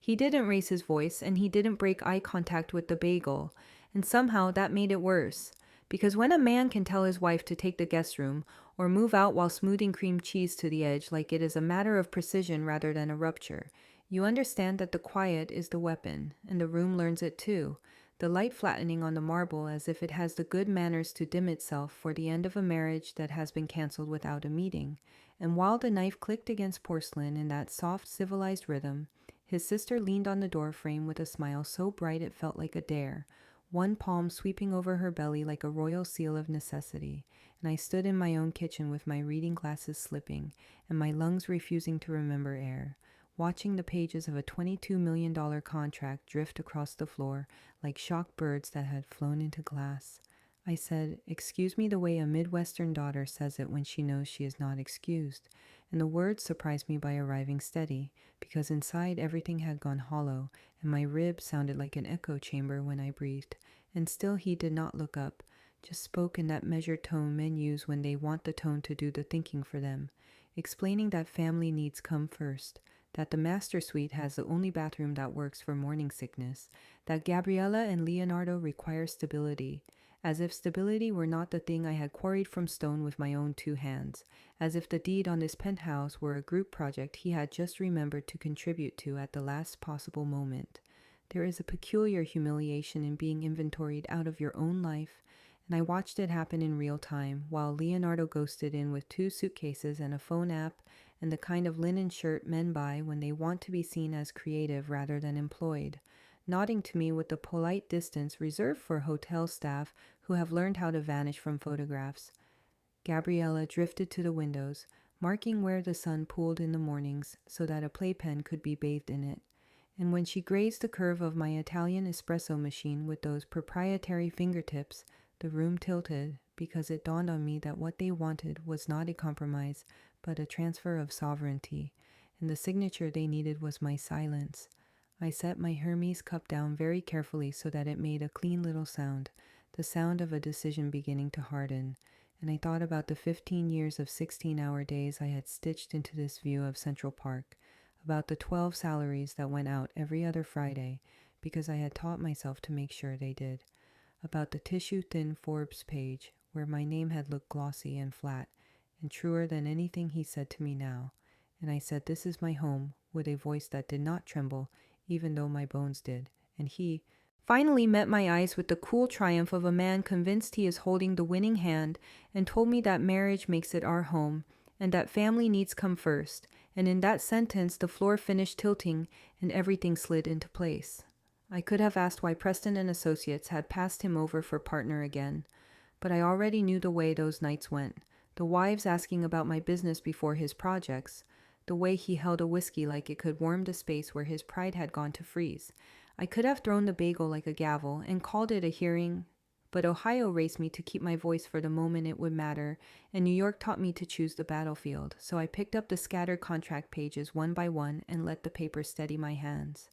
He didn't raise his voice, and he didn't break eye contact with the bagel, and somehow that made it worse. Because when a man can tell his wife to take the guest room, or move out while smoothing cream cheese to the edge like it is a matter of precision rather than a rupture, you understand that the quiet is the weapon, and the room learns it too. The light flattening on the marble as if it has the good manners to dim itself for the end of a marriage that has been cancelled without a meeting. And while the knife clicked against porcelain in that soft, civilized rhythm, his sister leaned on the door frame with a smile so bright it felt like a dare, one palm sweeping over her belly like a royal seal of necessity, and I stood in my own kitchen with my reading glasses slipping and my lungs refusing to remember air, watching the pages of a $22 million contract drift across the floor like shocked birds that had flown into glass. I said, "Excuse me the way a Midwestern daughter says it when she knows she is not excused," and the words surprised me by arriving steady, because inside everything had gone hollow, and my ribs sounded like an echo chamber when I breathed. And still he did not look up, just spoke in that measured tone men use when they want the tone to do the thinking for them, explaining that family needs come first, that the master suite has the only bathroom that works for morning sickness, that Gabriella and Leonardo require stability, as if stability were not the thing I had quarried from stone with my own two hands, as if the deed on this penthouse were a group project he had just remembered to contribute to at the last possible moment. There is a peculiar humiliation in being inventoried out of your own life, and I watched it happen in real time while Leonardo ghosted in with 2 suitcases and a phone app and the kind of linen shirt men buy when they want to be seen as creative rather than employed, nodding to me with the polite distance reserved for hotel staff who have learned how to vanish from photographs. Gabriella drifted to the windows, marking where the sun pooled in the mornings so that a playpen could be bathed in it. And when she grazed the curve of my Italian espresso machine with those proprietary fingertips, the room tilted, because it dawned on me that what they wanted was not a compromise, but a transfer of sovereignty, and the signature they needed was my silence. I set my Hermes cup down very carefully so that it made a clean little sound, the sound of a decision beginning to harden, and I thought about the 15 years of 16-hour days I had stitched into this view of Central Park, about the 12 salaries that went out every other Friday because I had taught myself to make sure they did, about the tissue-thin Forbes page where my name had looked glossy and flat and truer than anything he said to me now, and I said, "This is my home," with a voice that did not tremble, even though my bones did, and he finally met my eyes with the cool triumph of a man convinced he is holding the winning hand and told me that marriage makes it our home and that family needs come first, and in that sentence the floor finished tilting and everything slid into place. I could have asked why Preston and Associates had passed him over for partner again, but I already knew the way those nights went, the wives asking about my business before his projects, the way he held a whiskey like it could warm the space where his pride had gone to freeze. I could have thrown the bagel like a gavel and called it a hearing, but Ohio raced me to keep my voice for the moment it would matter, and New York taught me to choose the battlefield, so I picked up the scattered contract pages one by one and let the paper steady my hands.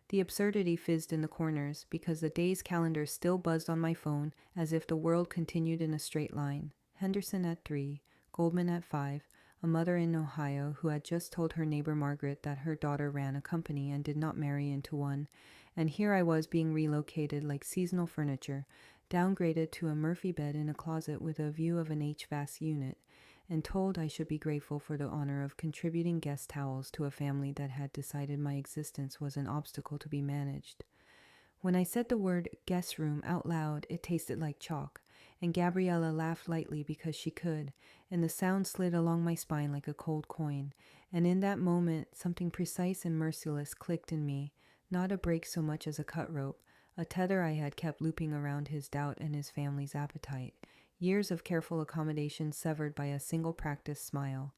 The absurdity fizzed in the corners, because the day's calendar still buzzed on my phone as if the world continued in a straight line. Henderson at 3, Goldman at 5, a mother in Ohio who had just told her neighbor Margaret that her daughter ran a company and did not marry into one, and here I was being relocated like seasonal furniture, downgraded to a Murphy bed in a closet with a view of an HVAC unit, and told I should be grateful for the honor of contributing guest towels to a family that had decided my existence was an obstacle to be managed. When I said the word guest room out loud, it tasted like chalk, and Gabriella laughed lightly because she could, and the sound slid along my spine like a cold coin, and in that moment something precise and merciless clicked in me, not a break so much as a cut rope, a tether I had kept looping around his doubt and his family's appetite, years of careful accommodation severed by a single practiced smile.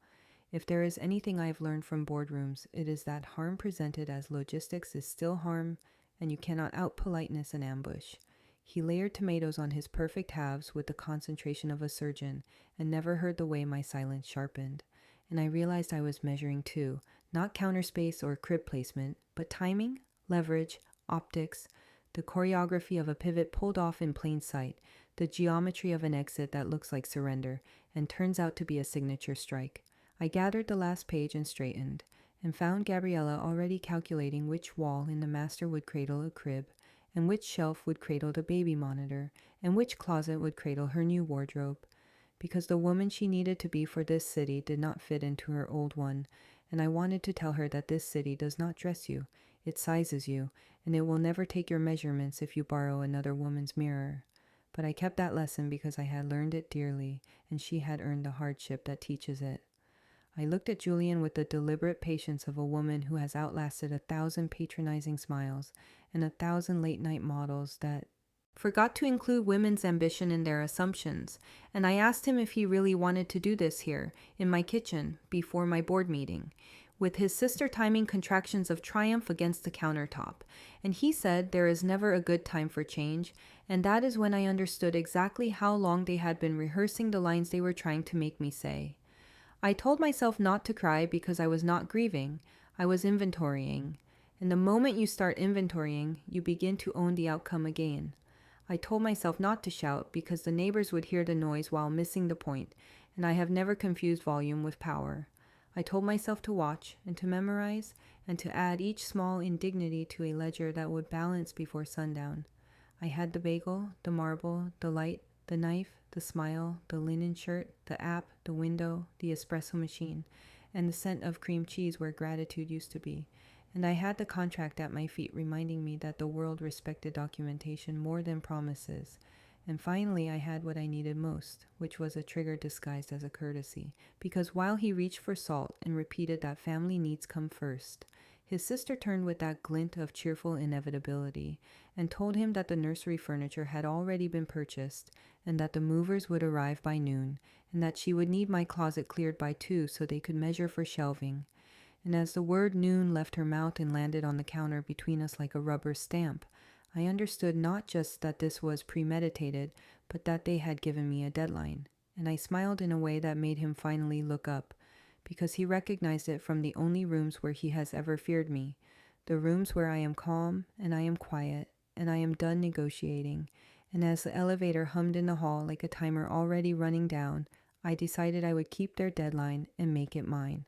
If there is anything I have learned from boardrooms, it is that harm presented as logistics is still harm, and you cannot out-politeness an ambush. He layered tomatoes on his perfect halves with the concentration of a surgeon, and never heard the way my silence sharpened. And I realized I was measuring too, not counter space or crib placement, but timing, leverage, optics, the choreography of a pivot pulled off in plain sight, the geometry of an exit that looks like surrender, and turns out to be a signature strike. I gathered the last page and straightened, and found Gabriella already calculating which wall in the master would cradle a crib, and which shelf would cradle the baby monitor, and which closet would cradle her new wardrobe, because the woman she needed to be for this city did not fit into her old one, and I wanted to tell her that this city does not dress you, it sizes you, and it will never take your measurements if you borrow another woman's mirror. But I kept that lesson because I had learned it dearly, and she had earned the hardship that teaches it. I looked at Julian with the deliberate patience of a woman who has outlasted 1,000 patronizing smiles and 1,000 late-night models that forgot to include women's ambition in their assumptions, and I asked him if he really wanted to do this here, in my kitchen, before my board meeting, with his sister timing contractions of triumph against the countertop, and he said there is never a good time for change, and that is when I understood exactly how long they had been rehearsing the lines they were trying to make me say. I told myself not to cry because I was not grieving, I was inventorying, and the moment you start inventorying, you begin to own the outcome again. I told myself not to shout because the neighbors would hear the noise while missing the point, and I have never confused volume with power. I told myself to watch and to memorize and to add each small indignity to a ledger that would balance before sundown. I had the bagel, the marble, the light, the knife, the smile, the linen shirt, the app, the window, the espresso machine, and the scent of cream cheese where gratitude used to be. And I had the contract at my feet reminding me that the world respected documentation more than promises. And finally, I had what I needed most, which was a trigger disguised as a courtesy, because while he reached for salt and repeated that family needs come first, his sister turned with that glint of cheerful inevitability and told him that the nursery furniture had already been purchased and that the movers would arrive by noon and that she would need my closet cleared by 2 so they could measure for shelving. And as the word noon left her mouth and landed on the counter between us like a rubber stamp, I understood not just that this was premeditated, but that they had given me a deadline. And I smiled in a way that made him finally look up, because he recognized it from the only rooms where he has ever feared me, the rooms where I am calm and I am quiet and I am done negotiating. And as the elevator hummed in the hall like a timer already running down, I decided I would keep their deadline and make it mine.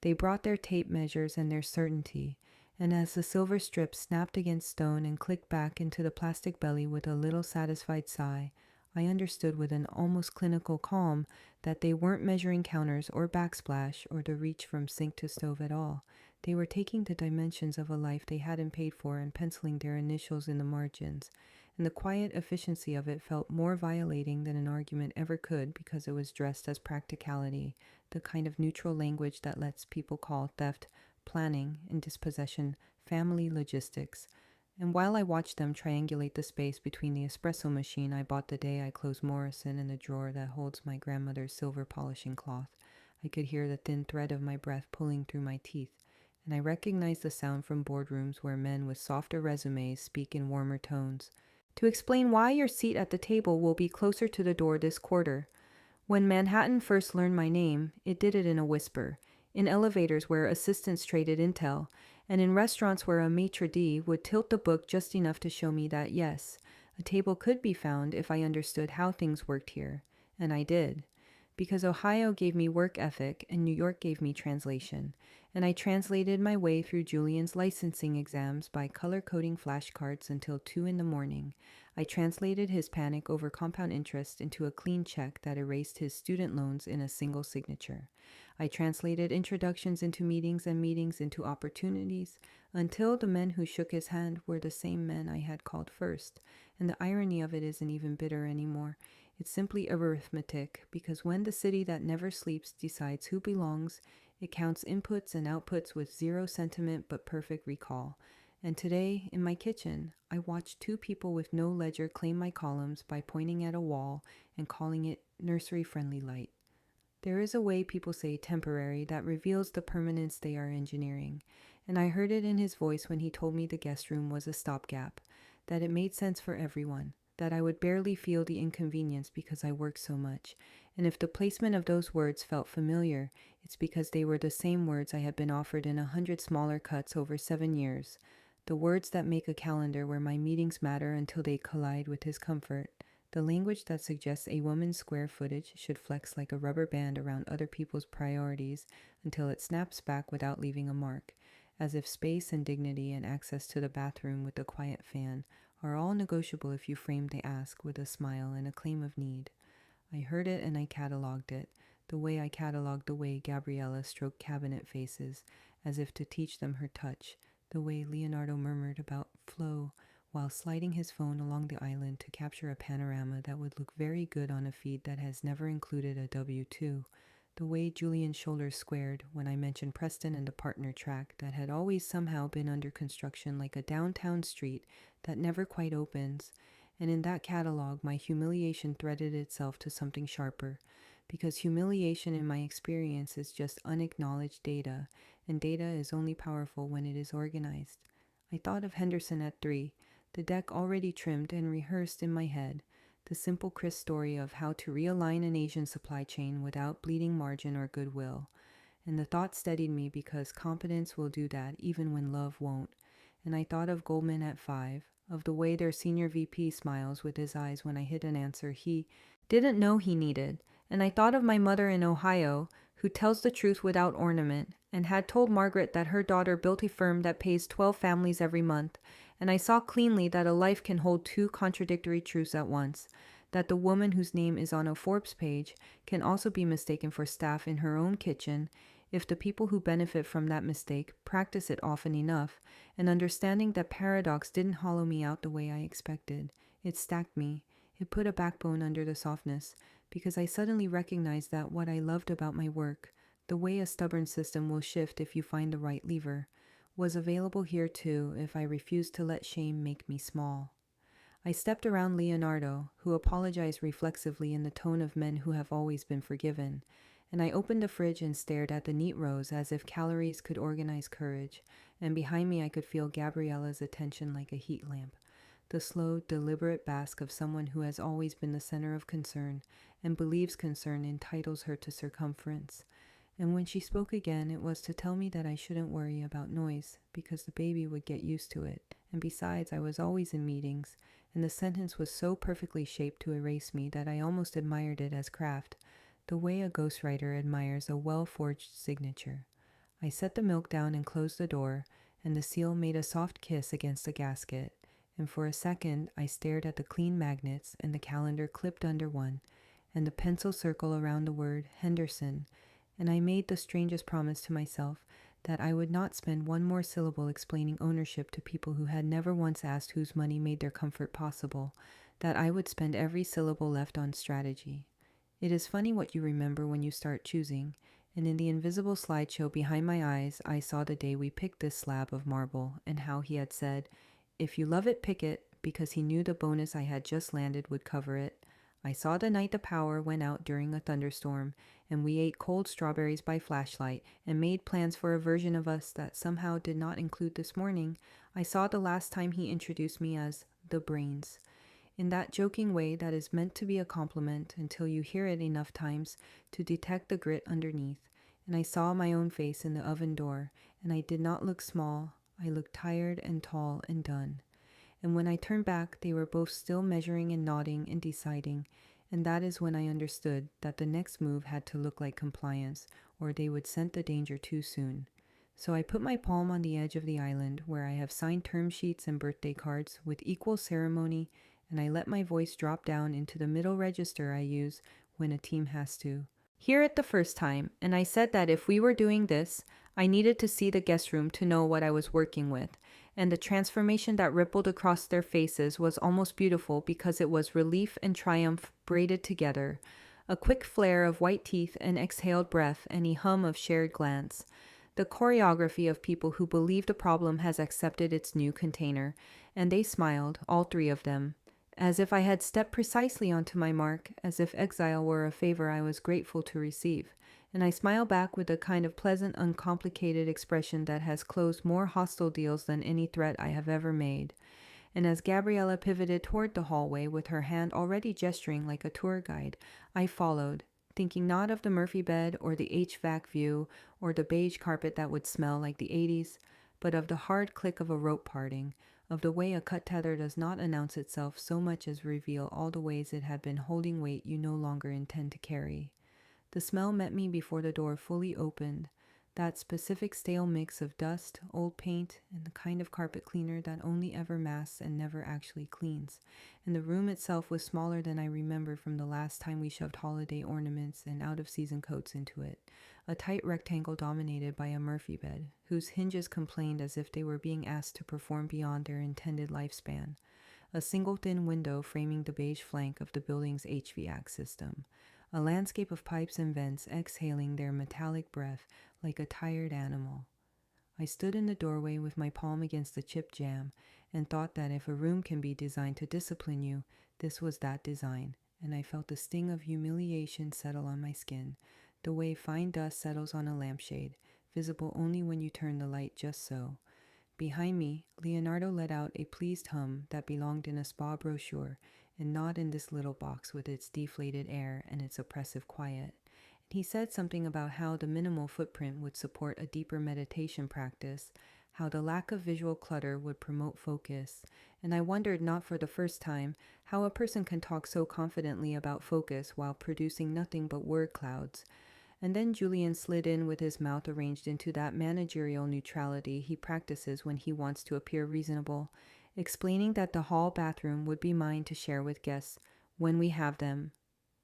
They brought their tape measures and their certainty, and as the silver strip snapped against stone and clicked back into the plastic belly with a little satisfied sigh, I understood with an almost clinical calm that they weren't measuring counters or backsplash or the reach from sink to stove at all. They were taking the dimensions of a life they hadn't paid for and penciling their initials in the margins, and the quiet efficiency of it felt more violating than an argument ever could because it was dressed as practicality, the kind of neutral language that lets people call theft, planning, and dispossession family logistics. And while I watched them triangulate the space between the espresso machine I bought the day I closed Morrison and the drawer that holds my grandmother's silver polishing cloth, I could hear the thin thread of my breath pulling through my teeth, and I recognized the sound from boardrooms where men with softer resumes speak in warmer tones. To explain why your seat at the table will be closer to the door this quarter. When Manhattan first learned my name, it did it in a whisper, in elevators where assistants traded intel, and in restaurants where a maitre d' would tilt the book just enough to show me that, yes, a table could be found if I understood how things worked here. And I did. Because Ohio gave me work ethic and New York gave me translation, and I translated my way through Julian's licensing exams by color-coding flashcards until 2 in the morning. I translated his panic over compound interest into a clean check that erased his student loans in a single signature. I translated introductions into meetings and meetings into opportunities until the men who shook his hand were the same men I had called first. And the irony of it isn't even bitter anymore. It's simply arithmetic, because when the city that never sleeps decides who belongs, it counts inputs and outputs with zero sentiment but perfect recall. And today, in my kitchen, I watched 2 people with no ledger claim my columns by pointing at a wall and calling it nursery-friendly light. There is a way people say temporary that reveals the permanence they are engineering, and I heard it in his voice when he told me the guest room was a stopgap, that it made sense for everyone, that I would barely feel the inconvenience because I work so much, and if the placement of those words felt familiar, it's because they were the same words I had been offered in 100 smaller cuts over 7 years, the words that make a calendar where my meetings matter until they collide with his comfort, The language that suggests a woman's square footage should flex like a rubber band around other people's priorities until it snaps back without leaving a mark, as if space and dignity and access to the bathroom with the quiet fan are all negotiable if you frame the ask with a smile and a claim of need. I heard it and I cataloged it, the way I cataloged the way Gabriella stroked cabinet faces, as if to teach them her touch, the way Leonardo murmured about flow while sliding his phone along the island to capture a panorama that would look very good on a feed that has never included a W2, the way Julian's shoulders squared when I mentioned Preston and the partner track that had always somehow been under construction like a downtown street that never quite opens, and in that catalog my humiliation threaded itself to something sharper, because humiliation in my experience is just unacknowledged data, and data is only powerful when it is organized. I thought of Henderson at 3, the deck already trimmed and rehearsed in my head, the simple crisp story of how to realign an Asian supply chain without bleeding margin or goodwill. And the thought steadied me because competence will do that even when love won't. And I thought of Goldman at 5, of the way their senior VP smiles with his eyes when I hit an answer he didn't know he needed. And I thought of my mother in Ohio, who tells the truth without ornament, and had told Margaret that her daughter built a firm that pays 12 families every month, and I saw cleanly that a life can hold two contradictory truths at once, that the woman whose name is on a Forbes page can also be mistaken for staff in her own kitchen if the people who benefit from that mistake practice it often enough, and understanding that paradox didn't hollow me out the way I expected. It stacked me. It put a backbone under the softness, because I suddenly recognized that what I loved about my work, the way a stubborn system will shift if you find the right lever, was available here too if I refused to let shame make me small. I stepped around Leonardo, who apologized reflexively in the tone of men who have always been forgiven, and I opened the fridge and stared at the neat rows as if calories could organize courage, and behind me I could feel Gabriella's attention like a heat lamp, the slow, deliberate bask of someone who has always been the center of concern and believes concern entitles her to circumference. And when she spoke again, it was to tell me that I shouldn't worry about noise, because the baby would get used to it. And besides, I was always in meetings, and the sentence was so perfectly shaped to erase me that I almost admired it as craft, the way a ghostwriter admires a well-forged signature. I set the milk down and closed the door, and the seal made a soft kiss against the gasket, and for a second I stared at the clean magnets and the calendar clipped under one, and the pencil circle around the word Henderson, and I made the strangest promise to myself that I would not spend one more syllable explaining ownership to people who had never once asked whose money made their comfort possible, that I would spend every syllable left on strategy. It is funny what you remember when you start choosing, and in the invisible slideshow behind my eyes, I saw the day we picked this slab of marble, and how he had said, "If you love it, pick it," because he knew the bonus I had just landed would cover it. I saw the night the power went out during a thunderstorm, and we ate cold strawberries by flashlight and made plans for a version of us that somehow did not include this morning. I saw the last time he introduced me as the brains, in that joking way that is meant to be a compliment until you hear it enough times to detect the grit underneath. And I saw my own face in the oven door, and I did not look small. I looked tired and tall and done. And when I turned back, they were both still measuring and nodding and deciding, and that is when I understood that the next move had to look like compliance, or they would scent the danger too soon. So I put my palm on the edge of the island, where I have signed term sheets and birthday cards with equal ceremony, and I let my voice drop down into the middle register I use when a team has to. Hear it the first time, and I said that if we were doing this, I needed to see the guest room to know what I was working with, and the transformation that rippled across their faces was almost beautiful because it was relief and triumph braided together, a quick flare of white teeth and exhaled breath and a hum of shared glance. The choreography of people who believe the problem has accepted its new container, and they smiled, all three of them, as if I had stepped precisely onto my mark, as if exile were a favor I was grateful to receive. And I smile back with a kind of pleasant, uncomplicated expression that has closed more hostile deals than any threat I have ever made. And as Gabriella pivoted toward the hallway with her hand already gesturing like a tour guide, I followed, thinking not of the Murphy bed or the HVAC view or the beige carpet that would smell like the 80s, but of the hard click of a rope parting, of the way a cut tether does not announce itself so much as reveal all the ways it had been holding weight you no longer intend to carry. The smell met me before the door fully opened, that specific stale mix of dust, old paint, and the kind of carpet cleaner that only ever masks and never actually cleans. And the room itself was smaller than I remember from the last time we shoved holiday ornaments and out-of-season coats into it. A tight rectangle dominated by a Murphy bed, whose hinges complained as if they were being asked to perform beyond their intended lifespan. A single thin window framing the beige flank of the building's HVAC system. A landscape of pipes and vents exhaling their metallic breath like a tired animal. I stood in the doorway with my palm against the chipped jamb and thought that if a room can be designed to discipline you, this was that design, and I felt the sting of humiliation settle on my skin, the way fine dust settles on a lampshade, visible only when you turn the light just so. Behind me, Leonardo let out a pleased hum that belonged in a spa brochure and not in this little box with its deflated air and its oppressive quiet. He said something about how the minimal footprint would support a deeper meditation practice, how the lack of visual clutter would promote focus, and I wondered, not for the first time, how a person can talk so confidently about focus while producing nothing but word clouds. And then Julian slid in with his mouth arranged into that managerial neutrality he practices when he wants to appear reasonable, explaining that the hall bathroom would be mine to share with guests when we have them,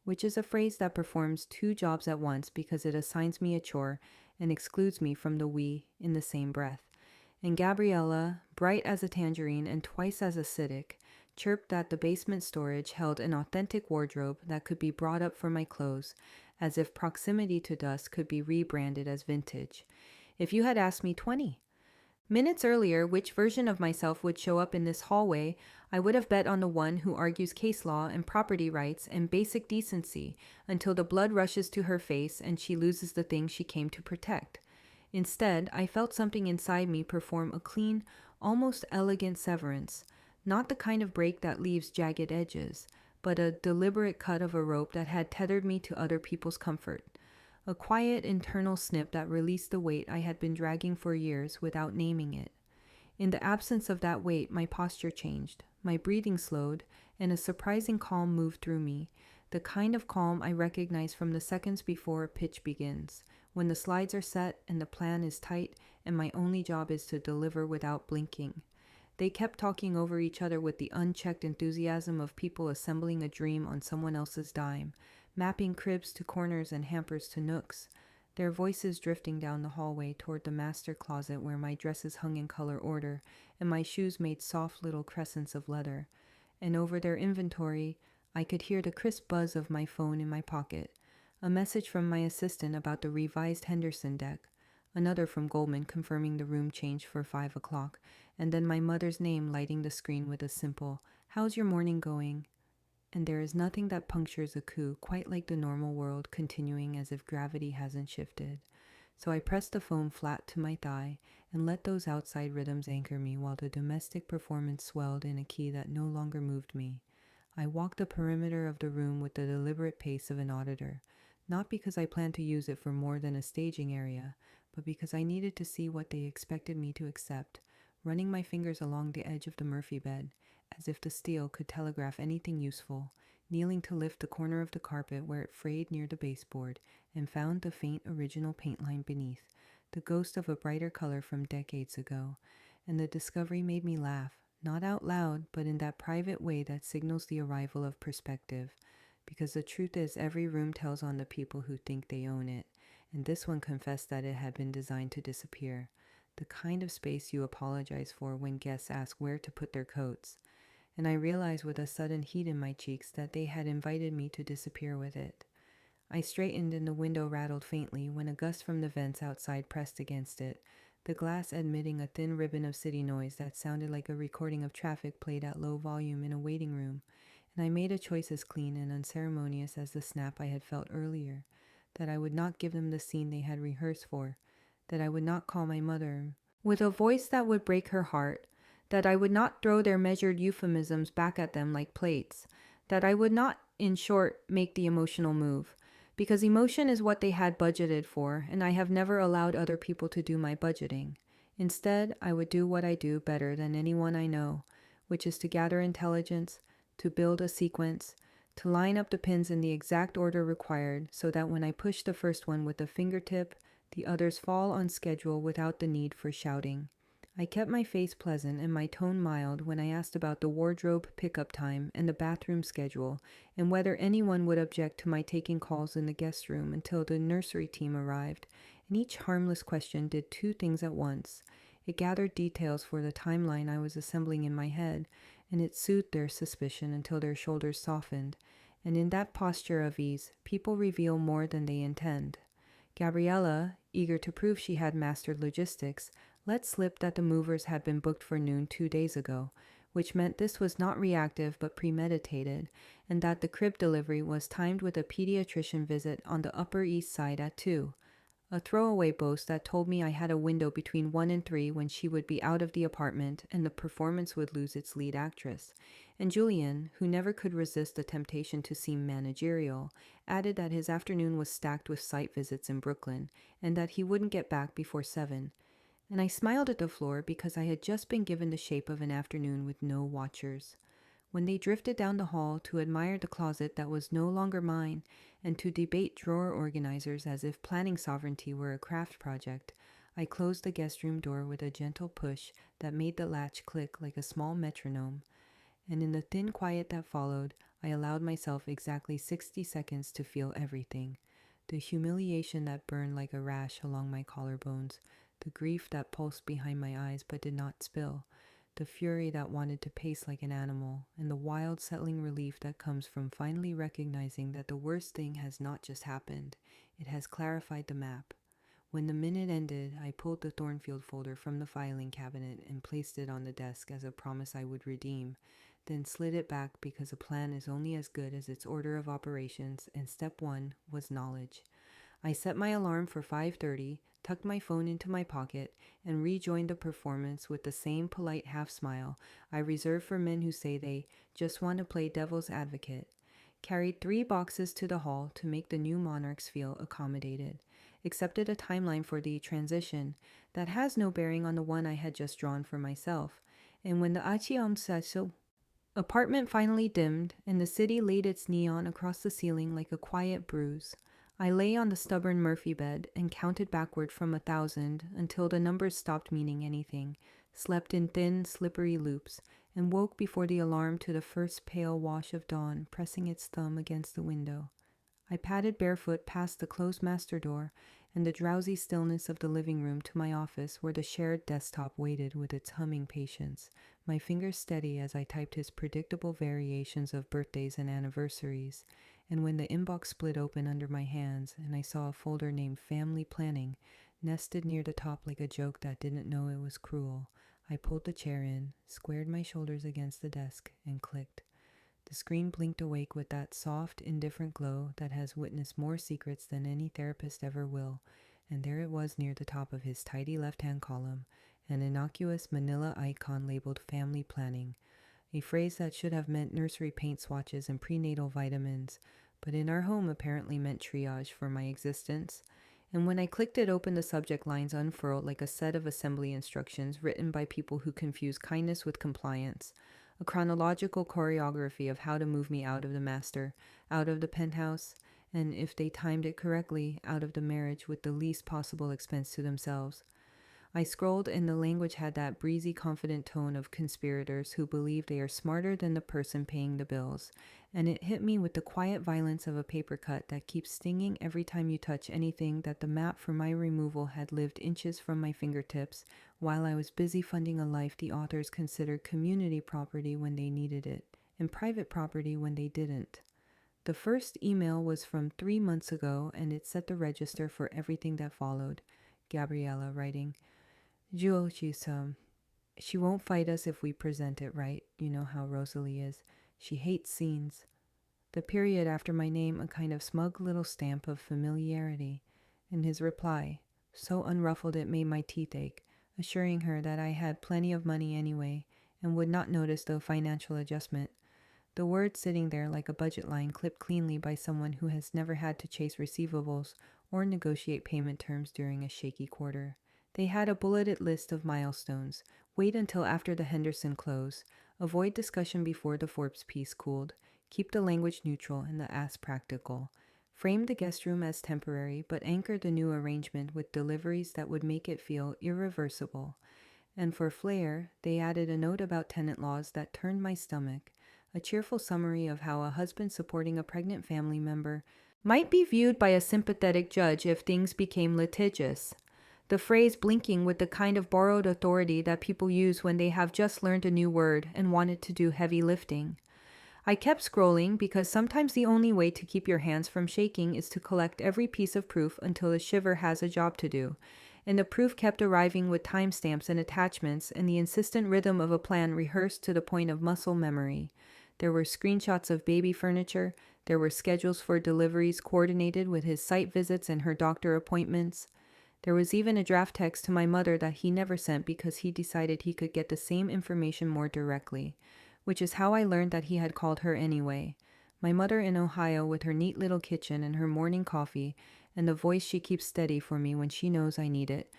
which is a phrase that performs two jobs at once because it assigns me a chore and excludes me from the we in the same breath. And Gabriella, bright as a tangerine and twice as acidic, chirped that the basement storage held an authentic wardrobe that could be brought up for my clothes, as if proximity to dust could be rebranded as vintage. If you had asked me 20 minutes earlier which version of myself would show up in this hallway, I would have bet on the one who argues case law and property rights and basic decency until the blood rushes to her face and she loses the thing she came to protect. Instead, I felt something inside me perform a clean, almost elegant severance, not the kind of break that leaves jagged edges, but a deliberate cut of a rope that had tethered me to other people's comfort. A quiet internal snip that released the weight I had been dragging for years without naming it. In the absence of that weight, my posture changed, my breathing slowed, and a surprising calm moved through me, the kind of calm I recognize from the seconds before a pitch begins, when the slides are set and the plan is tight and my only job is to deliver without blinking. They kept talking over each other with the unchecked enthusiasm of people assembling a dream on someone else's dime, mapping cribs to corners and hampers to nooks, their voices drifting down the hallway toward the master closet where my dresses hung in color order and my shoes made soft little crescents of leather. And over their inventory, I could hear the crisp buzz of my phone in my pocket, a message from my assistant about the revised Henderson deck, another from Goldman confirming the room change for 5 o'clock, and then my mother's name lighting the screen with a simple, "How's your morning going?" And there is nothing that punctures a coup quite like the normal world continuing as if gravity hasn't shifted. So I pressed the phone flat to my thigh and let those outside rhythms anchor me while the domestic performance swelled in a key that no longer moved me. I walked the perimeter of the room with the deliberate pace of an auditor, not because I planned to use it for more than a staging area, but because I needed to see what they expected me to accept, running my fingers along the edge of the Murphy bed, as if the steel could telegraph anything useful, kneeling to lift the corner of the carpet where it frayed near the baseboard, and found the faint original paint line beneath, the ghost of a brighter color from decades ago, and the discovery made me laugh, not out loud, but in that private way that signals the arrival of perspective, because the truth is every room tells on the people who think they own it, and this one confessed that it had been designed to disappear, the kind of space you apologize for when guests ask where to put their coats. And I realized with a sudden heat in my cheeks that they had invited me to disappear with it. I straightened and the window rattled faintly when a gust from the vents outside pressed against it, the glass admitting a thin ribbon of city noise that sounded like a recording of traffic played at low volume in a waiting room, and I made a choice as clean and unceremonious as the snap I had felt earlier, that I would not give them the scene they had rehearsed for, that I would not call my mother with a voice that would break her heart, that I would not throw their measured euphemisms back at them like plates, that I would not, in short, make the emotional move, because emotion is what they had budgeted for, and I have never allowed other people to do my budgeting. Instead, I would do what I do better than anyone I know, which is to gather intelligence, to build a sequence, to line up the pins in the exact order required so that when I push the first one with a fingertip, the others fall on schedule without the need for shouting. I kept my face pleasant and my tone mild when I asked about the wardrobe pickup time and the bathroom schedule, and whether anyone would object to my taking calls in the guest room until the nursery team arrived, and each harmless question did two things at once. It gathered details for the timeline I was assembling in my head, and it soothed their suspicion until their shoulders softened, and in that posture of ease, people reveal more than they intend. Gabriella, eager to prove she had mastered logistics, let slip that the movers had been booked for noon 2 days ago, which meant this was not reactive but premeditated, and that the crib delivery was timed with a pediatrician visit on the Upper East Side at 2. A throwaway boast that told me I had a window between 1 and 3 when she would be out of the apartment and the performance would lose its lead actress. And Julian, who never could resist the temptation to seem managerial, added that his afternoon was stacked with site visits in Brooklyn and that he wouldn't get back before 7. And I smiled at the floor because I had just been given the shape of an afternoon with no watchers. When they drifted down the hall to admire the closet that was no longer mine and to debate drawer organizers as if planning sovereignty were a craft project, I closed the guest room door with a gentle push that made the latch click like a small metronome, and in the thin quiet that followed, I allowed myself exactly 60 seconds to feel everything. The humiliation that burned like a rash along my collarbones, the grief that pulsed behind my eyes but did not spill, the fury that wanted to pace like an animal, and the wild settling relief that comes from finally recognizing that the worst thing has not just happened, it has clarified the map. When the minute ended, I pulled the Thornfield folder from the filing cabinet and placed it on the desk as a promise I would redeem, then slid it back because a plan is only as good as its order of operations, and step 1 was knowledge. I set my alarm for 5:30, tucked my phone into my pocket, and rejoined the performance with the same polite half-smile I reserve for men who say they just want to play devil's advocate. Carried 3 boxes to the hall to make the new monarchs feel accommodated. Accepted a timeline for the transition that has no bearing on the one I had just drawn for myself. And when the Achiomsaso apartment finally dimmed and the city laid its neon across the ceiling like a quiet bruise, I lay on the stubborn Murphy bed and counted backward from 1,000 until the numbers stopped meaning anything, slept in thin, slippery loops, and woke before the alarm to the first pale wash of dawn pressing its thumb against the window. I padded barefoot past the closed master door and the drowsy stillness of the living room to my office where the shared desktop waited with its humming patience, my fingers steady as I typed his predictable variations of birthdays and anniversaries. And when the inbox split open under my hands and I saw a folder named Family Planning nested near the top like a joke that didn't know it was cruel, I pulled the chair in, squared my shoulders against the desk, and clicked. The screen blinked awake with that soft, indifferent glow that has witnessed more secrets than any therapist ever will, and there it was near the top of his tidy left-hand column, an innocuous manila icon labeled Family Planning, a phrase that should have meant nursery paint swatches and prenatal vitamins, but in our home apparently meant triage for my existence. And when I clicked it open, the subject lines unfurled like a set of assembly instructions written by people who confuse kindness with compliance, a chronological choreography of how to move me out of the master, out of the penthouse, and, if they timed it correctly, out of the marriage with the least possible expense to themselves. I scrolled, and the language had that breezy, confident tone of conspirators who believe they are smarter than the person paying the bills, and it hit me with the quiet violence of a paper cut that keeps stinging every time you touch anything that the map for my removal had lived inches from my fingertips, while I was busy funding a life the authors considered community property when they needed it, and private property when they didn't. The first email was from 3 months ago, and it set the register for everything that followed. Gabriella writing, Jewel, she won't fight us if we present it right. You know how Rosalie is. She hates scenes. The period after my name, a kind of smug little stamp of familiarity. And his reply, so unruffled it made my teeth ache, assuring her that I had plenty of money anyway and would not notice the financial adjustment. The words sitting there like a budget line clipped cleanly by someone who has never had to chase receivables or negotiate payment terms during a shaky quarter. They had a bulleted list of milestones. Wait until after the Henderson close. Avoid discussion before the Forbes piece cooled. Keep the language neutral and the ask practical. Frame the guest room as temporary, but anchor the new arrangement with deliveries that would make it feel irreversible. And for flair, they added a note about tenant laws that turned my stomach, a cheerful summary of how a husband supporting a pregnant family member might be viewed by a sympathetic judge if things became litigious. The phrase blinking with the kind of borrowed authority that people use when they have just learned a new word and wanted to do heavy lifting. I kept scrolling because sometimes the only way to keep your hands from shaking is to collect every piece of proof until the shiver has a job to do. And the proof kept arriving with timestamps and attachments and the insistent rhythm of a plan rehearsed to the point of muscle memory. There were screenshots of baby furniture. There were schedules for deliveries coordinated with his site visits and her doctor appointments. There was even a draft text to my mother that he never sent because he decided he could get the same information more directly, which is how I learned that he had called her anyway. My mother in Ohio with her neat little kitchen and her morning coffee and the voice she keeps steady for me when she knows I need it,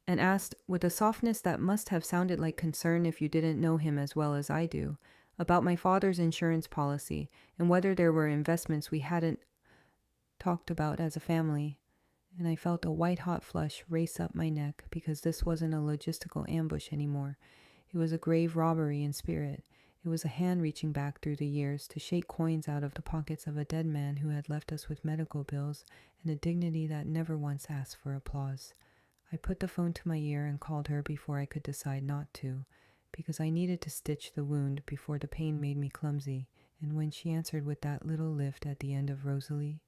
and asked, with a softness that must have sounded like concern if you didn't know him as well as I do, about my father's insurance policy and whether there were investments we hadn't talked about as a family. And I felt a white-hot flush race up my neck because this wasn't a logistical ambush anymore. It was a grave robbery in spirit. It was a hand reaching back through the years to shake coins out of the pockets of a dead man who had left us with medical bills and a dignity that never once asked for applause. I put the phone to my ear and called her before I could decide not to, because I needed to stitch the wound before the pain made me clumsy, and when she answered with that little lift at the end of Rosalie,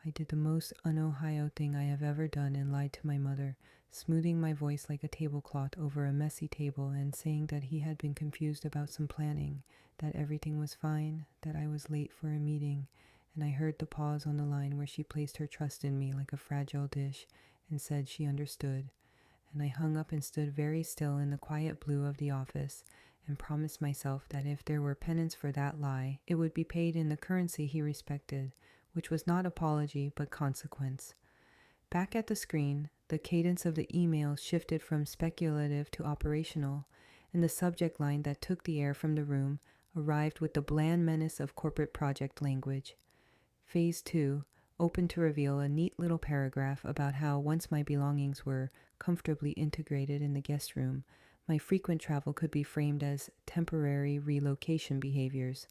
I did the most un-Ohio thing I have ever done and lied to my mother, smoothing my voice like a tablecloth over a messy table and saying that he had been confused about some planning, that everything was fine, that I was late for a meeting, and I heard the pause on the line where she placed her trust in me like a fragile dish and said she understood. And I hung up and stood very still in the quiet blue of the office and promised myself that if there were penance for that lie, it would be paid in the currency he respected, which was not apology but consequence. Back at the screen, the cadence of the email shifted from speculative to operational, and the subject line that took the air from the room arrived with the bland menace of corporate project language. Phase 2 opened to reveal a neat little paragraph about how once my belongings were comfortably integrated in the guest room, my frequent travel could be framed as temporary relocation behaviors,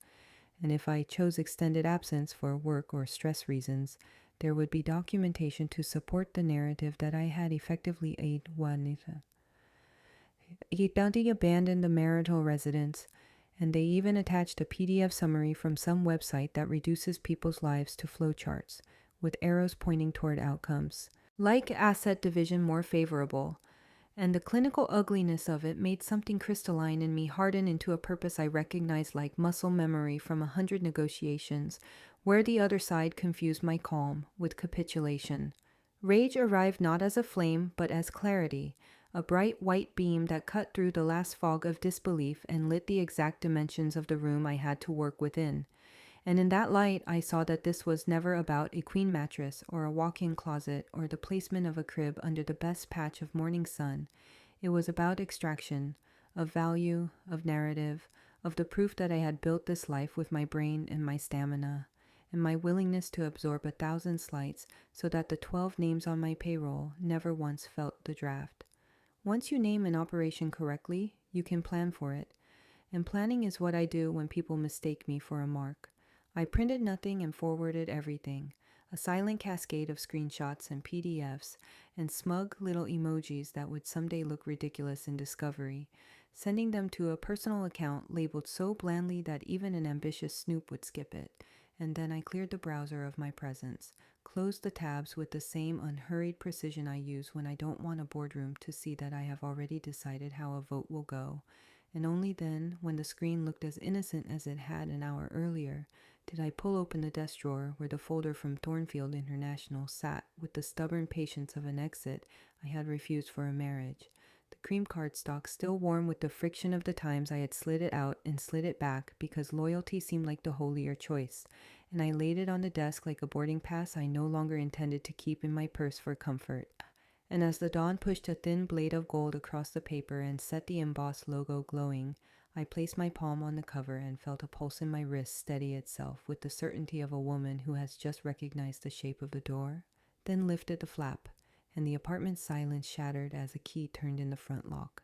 and if I chose extended absence for work or stress reasons, there would be documentation to support the narrative that I had effectively abandoned the marital residence, and they even attached a PDF summary from some website that reduces people's lives to flowcharts, with arrows pointing toward outcomes, like asset division more favorable, and the clinical ugliness of it made something crystalline in me harden into a purpose I recognized like muscle memory from 100 negotiations, where the other side confused my calm with capitulation. Rage arrived not as a flame, but as clarity, a bright white beam that cut through the last fog of disbelief and lit the exact dimensions of the room I had to work within. And in that light, I saw that this was never about a queen mattress or a walk-in closet or the placement of a crib under the best patch of morning sun. It was about extraction, of value, of narrative, of the proof that I had built this life with my brain and my stamina, and my willingness to absorb 1,000 slights so that the 12 names on my payroll never once felt the draft. Once you name an operation correctly, you can plan for it. And planning is what I do when people mistake me for a mark. I printed nothing and forwarded everything, a silent cascade of screenshots and PDFs and smug little emojis that would someday look ridiculous in Discovery, sending them to a personal account labeled so blandly that even an ambitious snoop would skip it. And then I cleared the browser of my presence, closed the tabs with the same unhurried precision I use when I don't want a boardroom to see that I have already decided how a vote will go, and only then, when the screen looked as innocent as it had an hour earlier, did I pull open the desk drawer where the folder from Thornfield International sat with the stubborn patience of an exit I had refused for a marriage. The cream cardstock still warm with the friction of the times I had slid it out and slid it back because loyalty seemed like the holier choice, and I laid it on the desk like a boarding pass I no longer intended to keep in my purse for comfort. and as the dawn pushed a thin blade of gold across the paper and set the embossed logo glowing, I placed my palm on the cover and felt a pulse in my wrist steady itself with the certainty of a woman who has just recognized the shape of the door, then lifted the flap, and the apartment's silence shattered as a key turned in the front lock.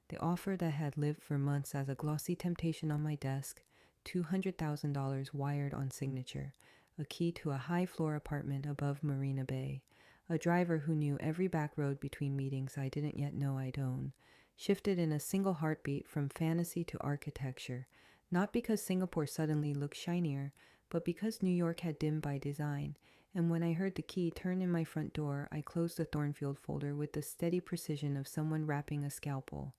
The offer that had lived for months as a glossy temptation on my desk, $200,000 wired on signature, a key to a high-floor apartment above Marina Bay, a driver who knew every back road between meetings I didn't yet know I'd own, shifted in a single heartbeat from fantasy to architecture, not because Singapore suddenly looked shinier, but because New York had dimmed by design, and when I heard the key turn in my front door, I closed the Thornfield folder with the steady precision of someone wrapping a scalpel,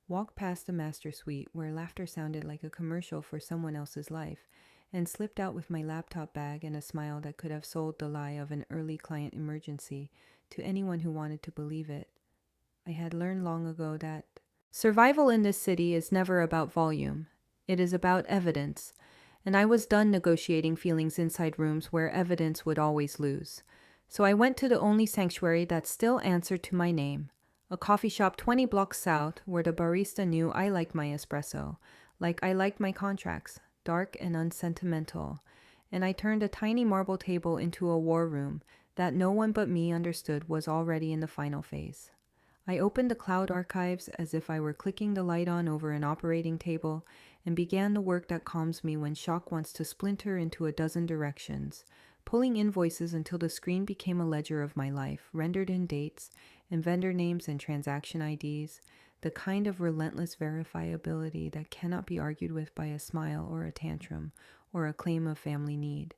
walked past the master suite where laughter sounded like a commercial for someone else's life, and slipped out with my laptop bag and a smile that could have sold the lie of an early client emergency to anyone who wanted to believe it. I had learned long ago that survival in this city is never about volume. It is about evidence, and I was done negotiating feelings inside rooms where evidence would always lose. So I went to the only sanctuary that still answered to my name, a coffee shop 20 blocks south where the barista knew I liked my espresso, like I liked my contracts, dark and unsentimental, and I turned a tiny marble table into a war room that no one but me understood was already in the final phase. I opened the cloud archives as if I were clicking the light on over an operating table and began the work that calms me when shock wants to splinter into a dozen directions, pulling invoices until the screen became a ledger of my life, rendered in dates and vendor names and transaction IDs, the kind of relentless verifiability that cannot be argued with by a smile or a tantrum or a claim of family need.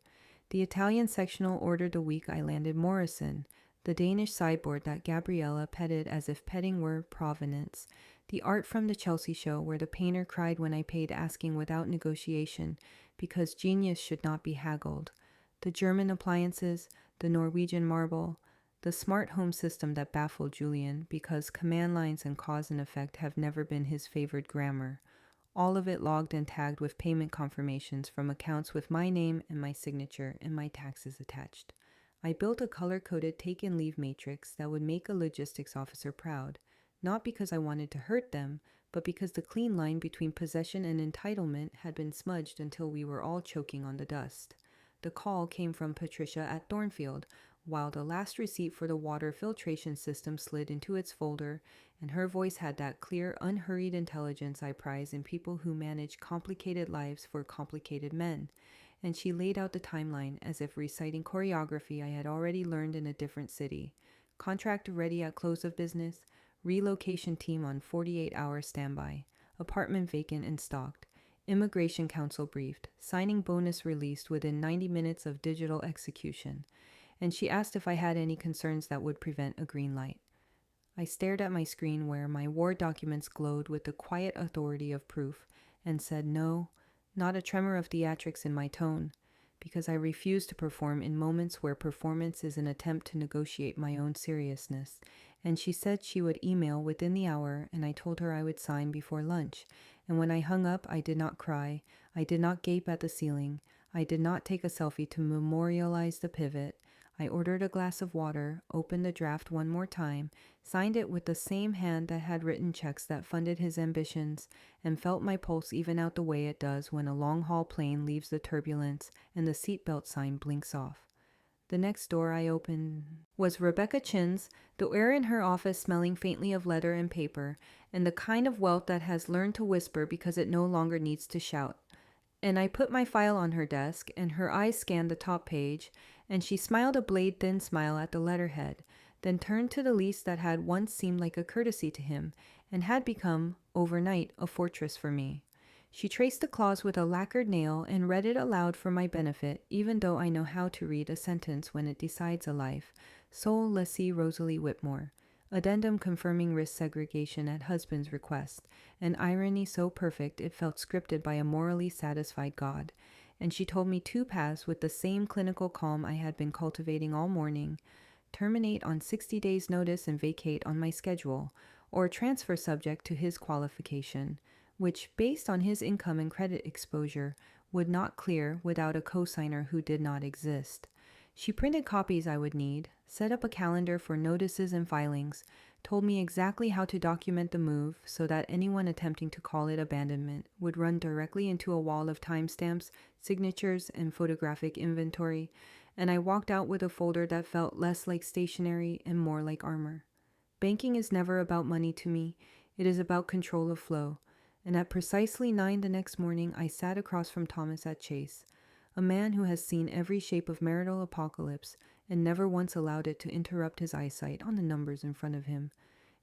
The Italian sectional ordered the week I landed Morrison, the Danish sideboard that Gabriella petted as if petting were provenance, the art from the Chelsea show where the painter cried when I paid asking without negotiation because genius should not be haggled, the German appliances, the Norwegian marble, the smart home system that baffled Julian because command lines and cause and effect have never been his favored grammar, all of it logged and tagged with payment confirmations from accounts with my name and my signature and my taxes attached. I built a color-coded take-and-leave matrix that would make a logistics officer proud, not because I wanted to hurt them, but because the clean line between possession and entitlement had been smudged until we were all choking on the dust. The call came from Patricia at Thornfield, while the last receipt for the water filtration system slid into its folder, and her voice had that clear, unhurried intelligence I prize in people who manage complicated lives for complicated men. And she laid out the timeline as if reciting choreography I had already learned in a different city. Contract ready at close of business, relocation team on 48-hour standby, apartment vacant and stocked, immigration counsel briefed, signing bonus released within 90 minutes of digital execution. And she asked if I had any concerns that would prevent a green light. I stared at my screen where my Word documents glowed with the quiet authority of proof and said no, not a tremor of theatrics in my tone, because I refuse to perform in moments where performance is an attempt to negotiate my own seriousness, and she said she would email within the hour, and I told her I would sign before lunch, and when I hung up, I did not cry, I did not gape at the ceiling, I did not take a selfie to memorialize the pivot. I ordered a glass of water, opened the draft one more time, signed it with the same hand that had written checks that funded his ambitions, and felt my pulse even out the way it does when a long-haul plane leaves the turbulence and the seatbelt sign blinks off. The next door I opened was Rebecca Chin's, the air in her office smelling faintly of leather and paper, and the kind of wealth that has learned to whisper because it no longer needs to shout. And I put my file on her desk, and her eyes scanned the top page, and she smiled a blade-thin smile at the letterhead, then turned to the lease that had once seemed like a courtesy to him, and had become, overnight, a fortress for me. She traced the clause with a lacquered nail and read it aloud for my benefit, even though I know how to read a sentence when it decides a life. Sole lessee Rosalie Whitmore. Addendum confirming risk segregation at husband's request, an irony so perfect it felt scripted by a morally satisfied God. And she told me 2 paths with the same clinical calm I had been cultivating all morning: terminate on 60 days' notice and vacate on my schedule, or transfer subject to his qualification, which, based on his income and credit exposure, would not clear without a cosigner who did not exist. She printed copies I would need, set up a calendar for notices and filings, told me exactly how to document the move so that anyone attempting to call it abandonment would run directly into a wall of timestamps, signatures, and photographic inventory, and I walked out with a folder that felt less like stationery and more like armor. Banking is never about money to me. It is about control of flow. And at precisely 9 the next morning, I sat across from Thomas at Chase, a man who has seen every shape of marital apocalypse and never once allowed it to interrupt his eyesight on the numbers in front of him.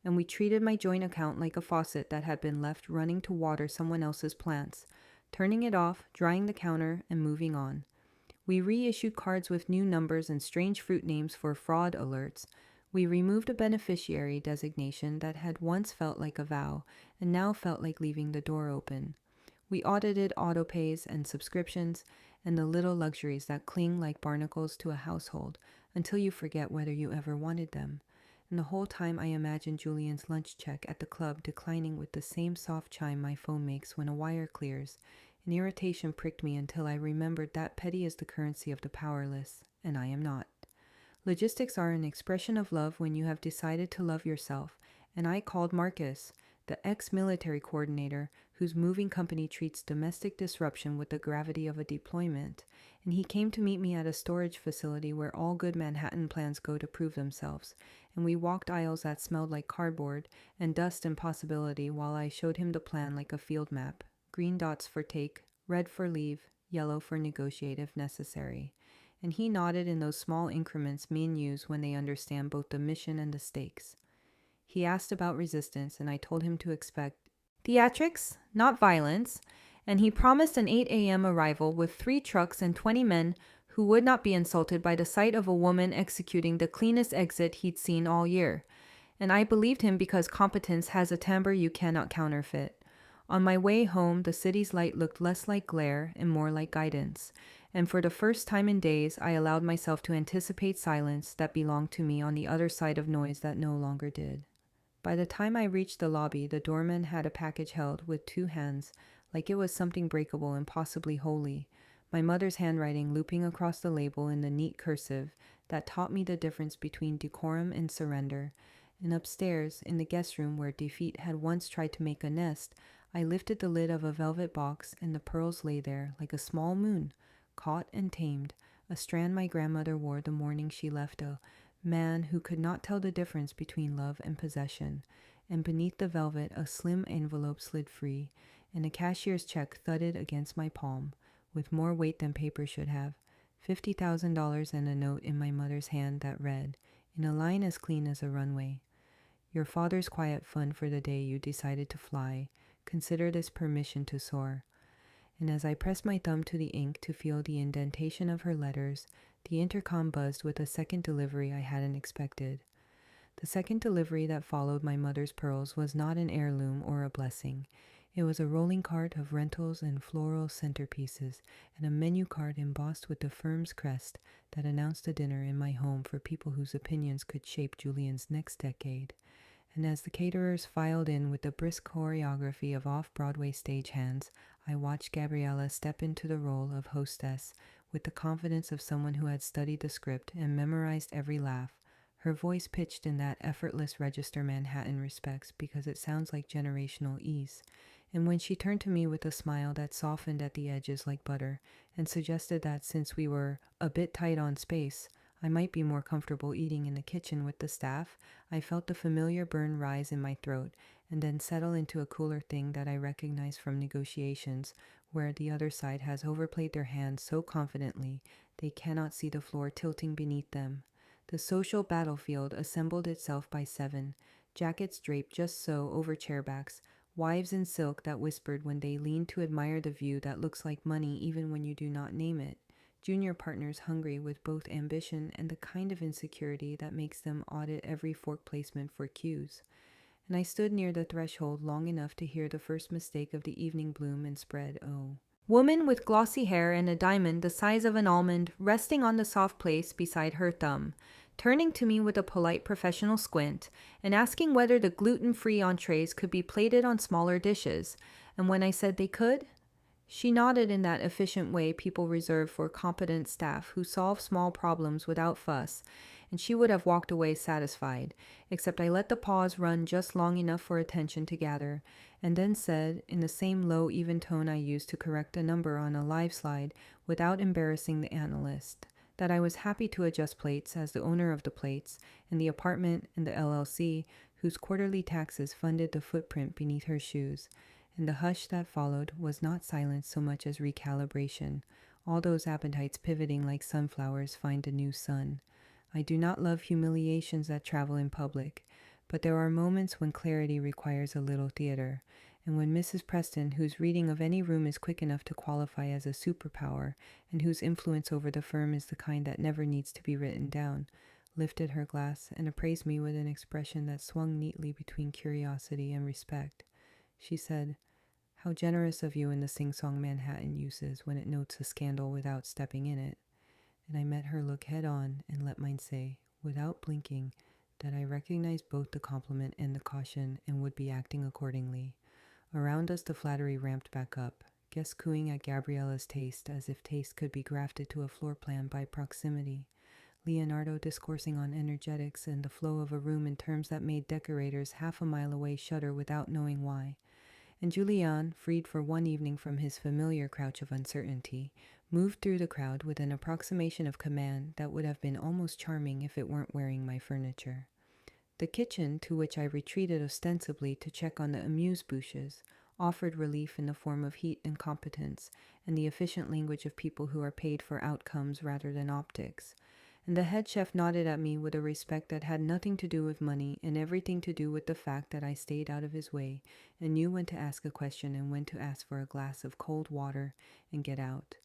And we treated my joint account like a faucet that had been left running to water someone else's plants, turning it off, drying the counter, and moving on. We reissued cards with new numbers and strange fruit names for fraud alerts. We removed a beneficiary designation that had once felt like a vow and now felt like leaving the door open. We audited autopays and subscriptions and the little luxuries that cling like barnacles to a household until you forget whether you ever wanted them. And the whole time I imagined Julian's lunch check at the club declining with the same soft chime my phone makes when a wire clears, and irritation pricked me until I remembered that petty is the currency of the powerless, and I am not. Logistics are an expression of love when you have decided to love yourself, and I called Marcus, the ex-military coordinator whose moving company treats domestic disruption with the gravity of a deployment, and he came to meet me at a storage facility where all good Manhattan plans go to prove themselves, and we walked aisles that smelled like cardboard and dust and possibility while I showed him the plan like a field map, green dots for take, red for leave, yellow for negotiate if necessary. And he nodded in those small increments men use when they understand both the mission and the stakes. He asked about resistance, and I told him to expect theatrics, not violence, and he promised an 8 a.m. arrival with 3 trucks and 20 men who would not be insulted by the sight of a woman executing the cleanest exit he'd seen all year. And I believed him because competence has a timbre you cannot counterfeit. On my way home, the city's light looked less like glare and more like guidance, and for the first time in days, I allowed myself to anticipate silence that belonged to me on the other side of noise that no longer did. By the time I reached the lobby, the doorman had a package held with 2 hands, like it was something breakable and possibly holy, my mother's handwriting looping across the label in the neat cursive that taught me the difference between decorum and surrender. And upstairs, in the guest room where defeat had once tried to make a nest, I lifted the lid of a velvet box, and the pearls lay there like a small moon, caught and tamed, a strand my grandmother wore the morning she left a man who could not tell the difference between love and possession, and beneath the velvet a slim envelope slid free, and a cashier's check thudded against my palm, with more weight than paper should have, $50,000 and a note in my mother's hand that read, in a line as clean as a runway, "Your father's quiet fund for the day you decided to fly. Consider this permission to soar." And as I pressed my thumb to the ink to feel the indentation of her letters, the intercom buzzed with a second delivery I hadn't expected. The second delivery that followed my mother's pearls was not an heirloom or a blessing. It was a rolling cart of rentals and floral centerpieces, and a menu card embossed with the firm's crest that announced a dinner in my home for people whose opinions could shape Julian's next decade. And as the caterers filed in with the brisk choreography of off-Broadway stagehands, I watched Gabriella step into the role of hostess with the confidence of someone who had studied the script and memorized every laugh, her voice pitched in that effortless register Manhattan respects because it sounds like generational ease. And when she turned to me with a smile that softened at the edges like butter and suggested that since we were a bit tight on space, I might be more comfortable eating in the kitchen with the staff, I felt the familiar burn rise in my throat and then settle into a cooler thing that I recognized from negotiations where the other side has overplayed their hands so confidently they cannot see the floor tilting beneath them. The social battlefield assembled itself by 7, jackets draped just so over chairbacks, wives in silk that whispered when they leaned to admire the view that looks like money even when you do not name it, junior partners hungry with both ambition and the kind of insecurity that makes them audit every fork placement for cues. And I stood near the threshold long enough to hear the first mistake of the evening bloom and spread, oh. Woman with glossy hair and a diamond the size of an almond resting on the soft place beside her thumb, turning to me with a polite professional squint and asking whether the gluten-free entrees could be plated on smaller dishes. And when I said they could, She nodded in that efficient way people reserve for competent staff who solve small problems without fuss, and she would have walked away satisfied, except I let the pause run just long enough for attention to gather, and then said, in the same low, even tone I used to correct a number on a live slide without embarrassing the analyst, that I was happy to adjust plates as the owner of the plates, and the apartment and the LLC, whose quarterly taxes funded the footprint beneath her shoes. And the hush that followed was not silence so much as recalibration, all those appetites pivoting like sunflowers find a new sun. I do not love humiliations that travel in public, but there are moments when clarity requires a little theater, and when Mrs. Preston, whose reading of any room is quick enough to qualify as a superpower, and whose influence over the firm is the kind that never needs to be written down, lifted her glass and appraised me with an expression that swung neatly between curiosity and respect. She said, "How generous of you in the sing-song Manhattan uses when it notes a scandal without stepping in it." And I met her look head on and let mine say, without blinking, that I recognized both the compliment and the caution and would be acting accordingly. Around us the flattery ramped back up, guests cooing at Gabriella's taste as if taste could be grafted to a floor plan by proximity. Leonardo discoursing on energetics and the flow of a room in terms that made decorators half a mile away shudder without knowing why. And Julian, freed for one evening from his familiar crouch of uncertainty, moved through the crowd with an approximation of command that would have been almost charming if it weren't wearing my furniture. The kitchen, to which I retreated ostensibly to check on the amuse-bouches, offered relief in the form of heat and competence, and the efficient language of people who are paid for outcomes rather than optics. And the head chef nodded at me with a respect that had nothing to do with money and everything to do with the fact that I stayed out of his way and knew when to ask a question and when to ask for a glass of cold water and get out.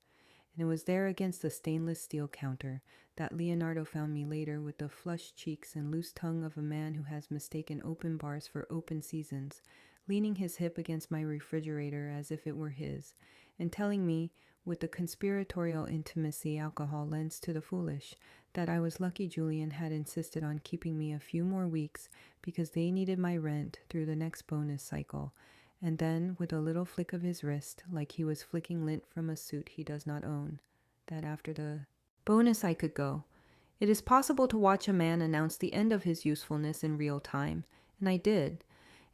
And it was there against the stainless steel counter that Leonardo found me later with the flushed cheeks and loose tongue of a man who has mistaken open bars for open seasons, leaning his hip against my refrigerator as if it were his, and telling me, with the conspiratorial intimacy alcohol lends to the foolish, that I was lucky Julian had insisted on keeping me a few more weeks because they needed my rent through the next bonus cycle. And then, with a little flick of his wrist, like he was flicking lint from a suit he does not own, that after the bonus I could go. It is possible to watch a man announce the end of his usefulness in real time, and I did.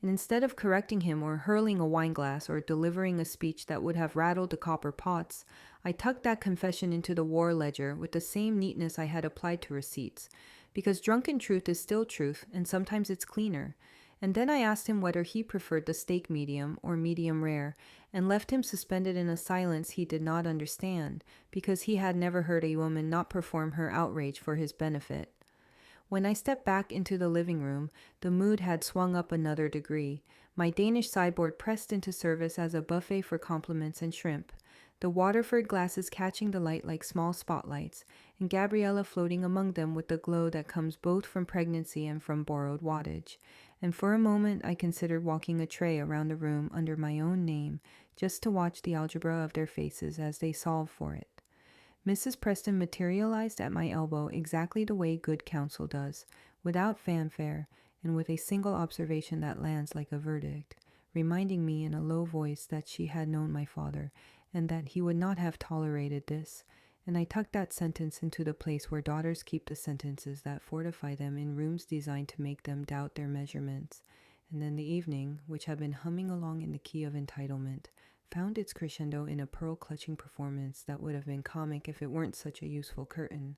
And instead of correcting him or hurling a wineglass or delivering a speech that would have rattled the copper pots, I tucked that confession into the war ledger with the same neatness I had applied to receipts, because drunken truth is still truth, and sometimes it's cleaner. And then I asked him whether he preferred the steak medium or medium rare, and left him suspended in a silence he did not understand, because he had never heard a woman not perform her outrage for his benefit. When I stepped back into the living room, the mood had swung up another degree, my Danish sideboard pressed into service as a buffet for compliments and shrimp, the Waterford glasses catching the light like small spotlights, and Gabriella floating among them with the glow that comes both from pregnancy and from borrowed wattage. And for a moment I considered walking a tray around the room under my own name, just to watch the algebra of their faces as they solved for it. Mrs. Preston materialized at my elbow exactly the way good counsel does, without fanfare, and with a single observation that lands like a verdict, reminding me in a low voice that she had known my father, and that he would not have tolerated this, and I tucked that sentence into the place where daughters keep the sentences that fortify them in rooms designed to make them doubt their measurements. And then the evening, which had been humming along in the key of entitlement, found its crescendo in a pearl-clutching performance that would have been comic if it weren't such a useful curtain,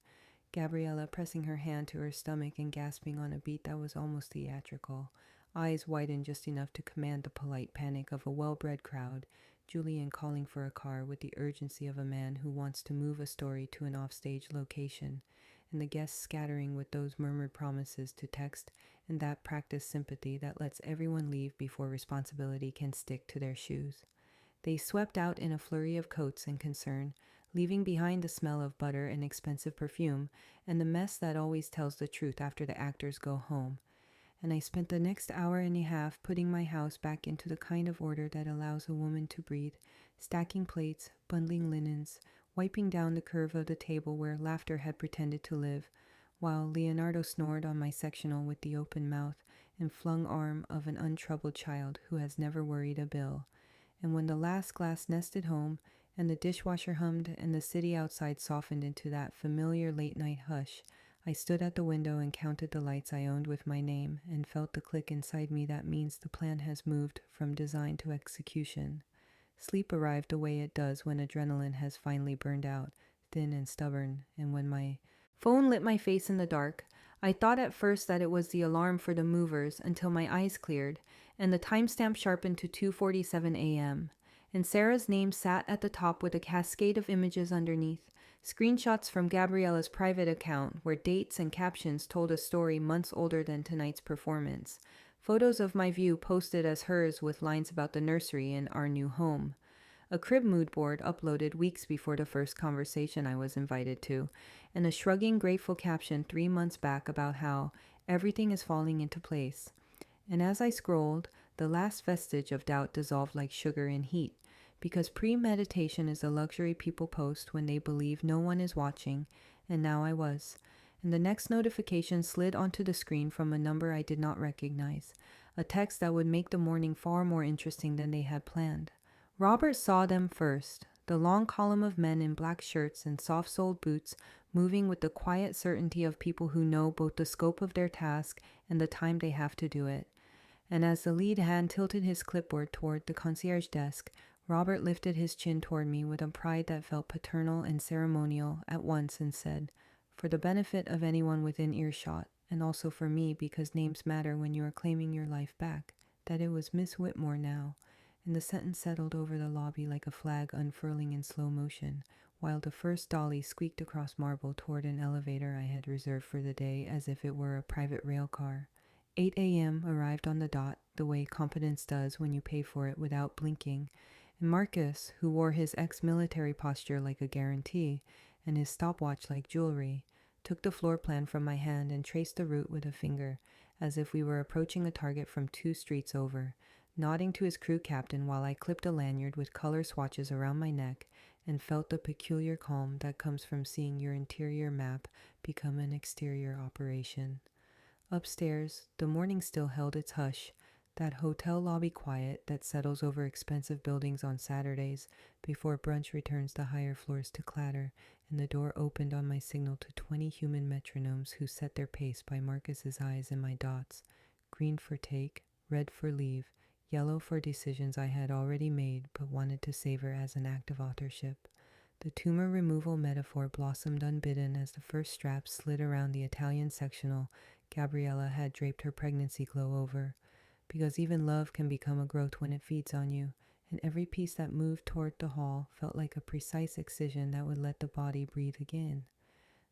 Gabriella pressing her hand to her stomach and gasping on a beat that was almost theatrical, eyes widened just enough to command the polite panic of a well-bred crowd, Julian calling for a car with the urgency of a man who wants to move a story to an offstage location, and the guests scattering with those murmured promises to text and that practiced sympathy that lets everyone leave before responsibility can stick to their shoes. They swept out in a flurry of coats and concern, leaving behind the smell of butter and expensive perfume, and the mess that always tells the truth after the actors go home. And I spent the next hour and a half putting my house back into the kind of order that allows a woman to breathe, stacking plates, bundling linens, wiping down the curve of the table where laughter had pretended to live, while Leonardo snored on my sectional with the open mouth and flung arm of an untroubled child who has never worried a bill. and when the last glass nested home, and the dishwasher hummed, and the city outside softened into that familiar late-night hush, I stood at the window and counted the lights I owned with my name, and felt the click inside me that means the plan has moved from design to execution. Sleep arrived the way it does when adrenaline has finally burned out, thin and stubborn, and when my phone lit my face in the dark, I thought at first that it was the alarm for the movers until my eyes cleared, and the timestamp sharpened to 2:47 a.m., and Sarah's name sat at the top with a cascade of images underneath, screenshots from Gabriella's private account where dates and captions told a story months older than tonight's performance, photos of my view posted as hers with lines about the nursery and our new home, a crib mood board uploaded weeks before the first conversation I was invited to, and a shrugging grateful caption 3 months back about how everything is falling into place. And as I scrolled, the last vestige of doubt dissolved like sugar in heat, because premeditation is a luxury people post when they believe no one is watching, and now I was. And the next notification slid onto the screen from a number I did not recognize, a text that would make the morning far more interesting than they had planned. Robert saw them first, the long column of men in black shirts and soft-soled boots moving with the quiet certainty of people who know both the scope of their task and the time they have to do it. And as the lead hand tilted his clipboard toward the concierge desk, Robert lifted his chin toward me with a pride that felt paternal and ceremonial at once and said, "For the benefit of anyone within earshot, and also for me because names matter when you are claiming your life back, that it was Miss Whitmore now," and the sentence settled over the lobby like a flag unfurling in slow motion, while the first dolly squeaked across marble toward an elevator I had reserved for the day as if it were a private rail car. 8 a.m. arrived on the dot, the way competence does when you pay for it without blinking, and Marcus, who wore his ex-military posture like a guarantee, and his stopwatch like jewelry, took the floor plan from my hand and traced the route with a finger, as if we were approaching a target from 2 streets over, nodding to his crew captain while I clipped a lanyard with color swatches around my neck and felt the peculiar calm that comes from seeing your interior map become an exterior operation. Upstairs, the morning still held its hush, that hotel lobby quiet that settles over expensive buildings on Saturdays before brunch returns the higher floors to clatter, and the door opened on my signal to 20 human metronomes who set their pace by Marcus's eyes and my dots, green for take, red for leave, yellow for decisions I had already made but wanted to savor as an act of authorship. The tumor removal metaphor blossomed unbidden as the first strap slid around the Italian sectional Gabriella had draped her pregnancy glow over, because even love can become a growth when it feeds on you, and every piece that moved toward the hall felt like a precise excision that would let the body breathe again.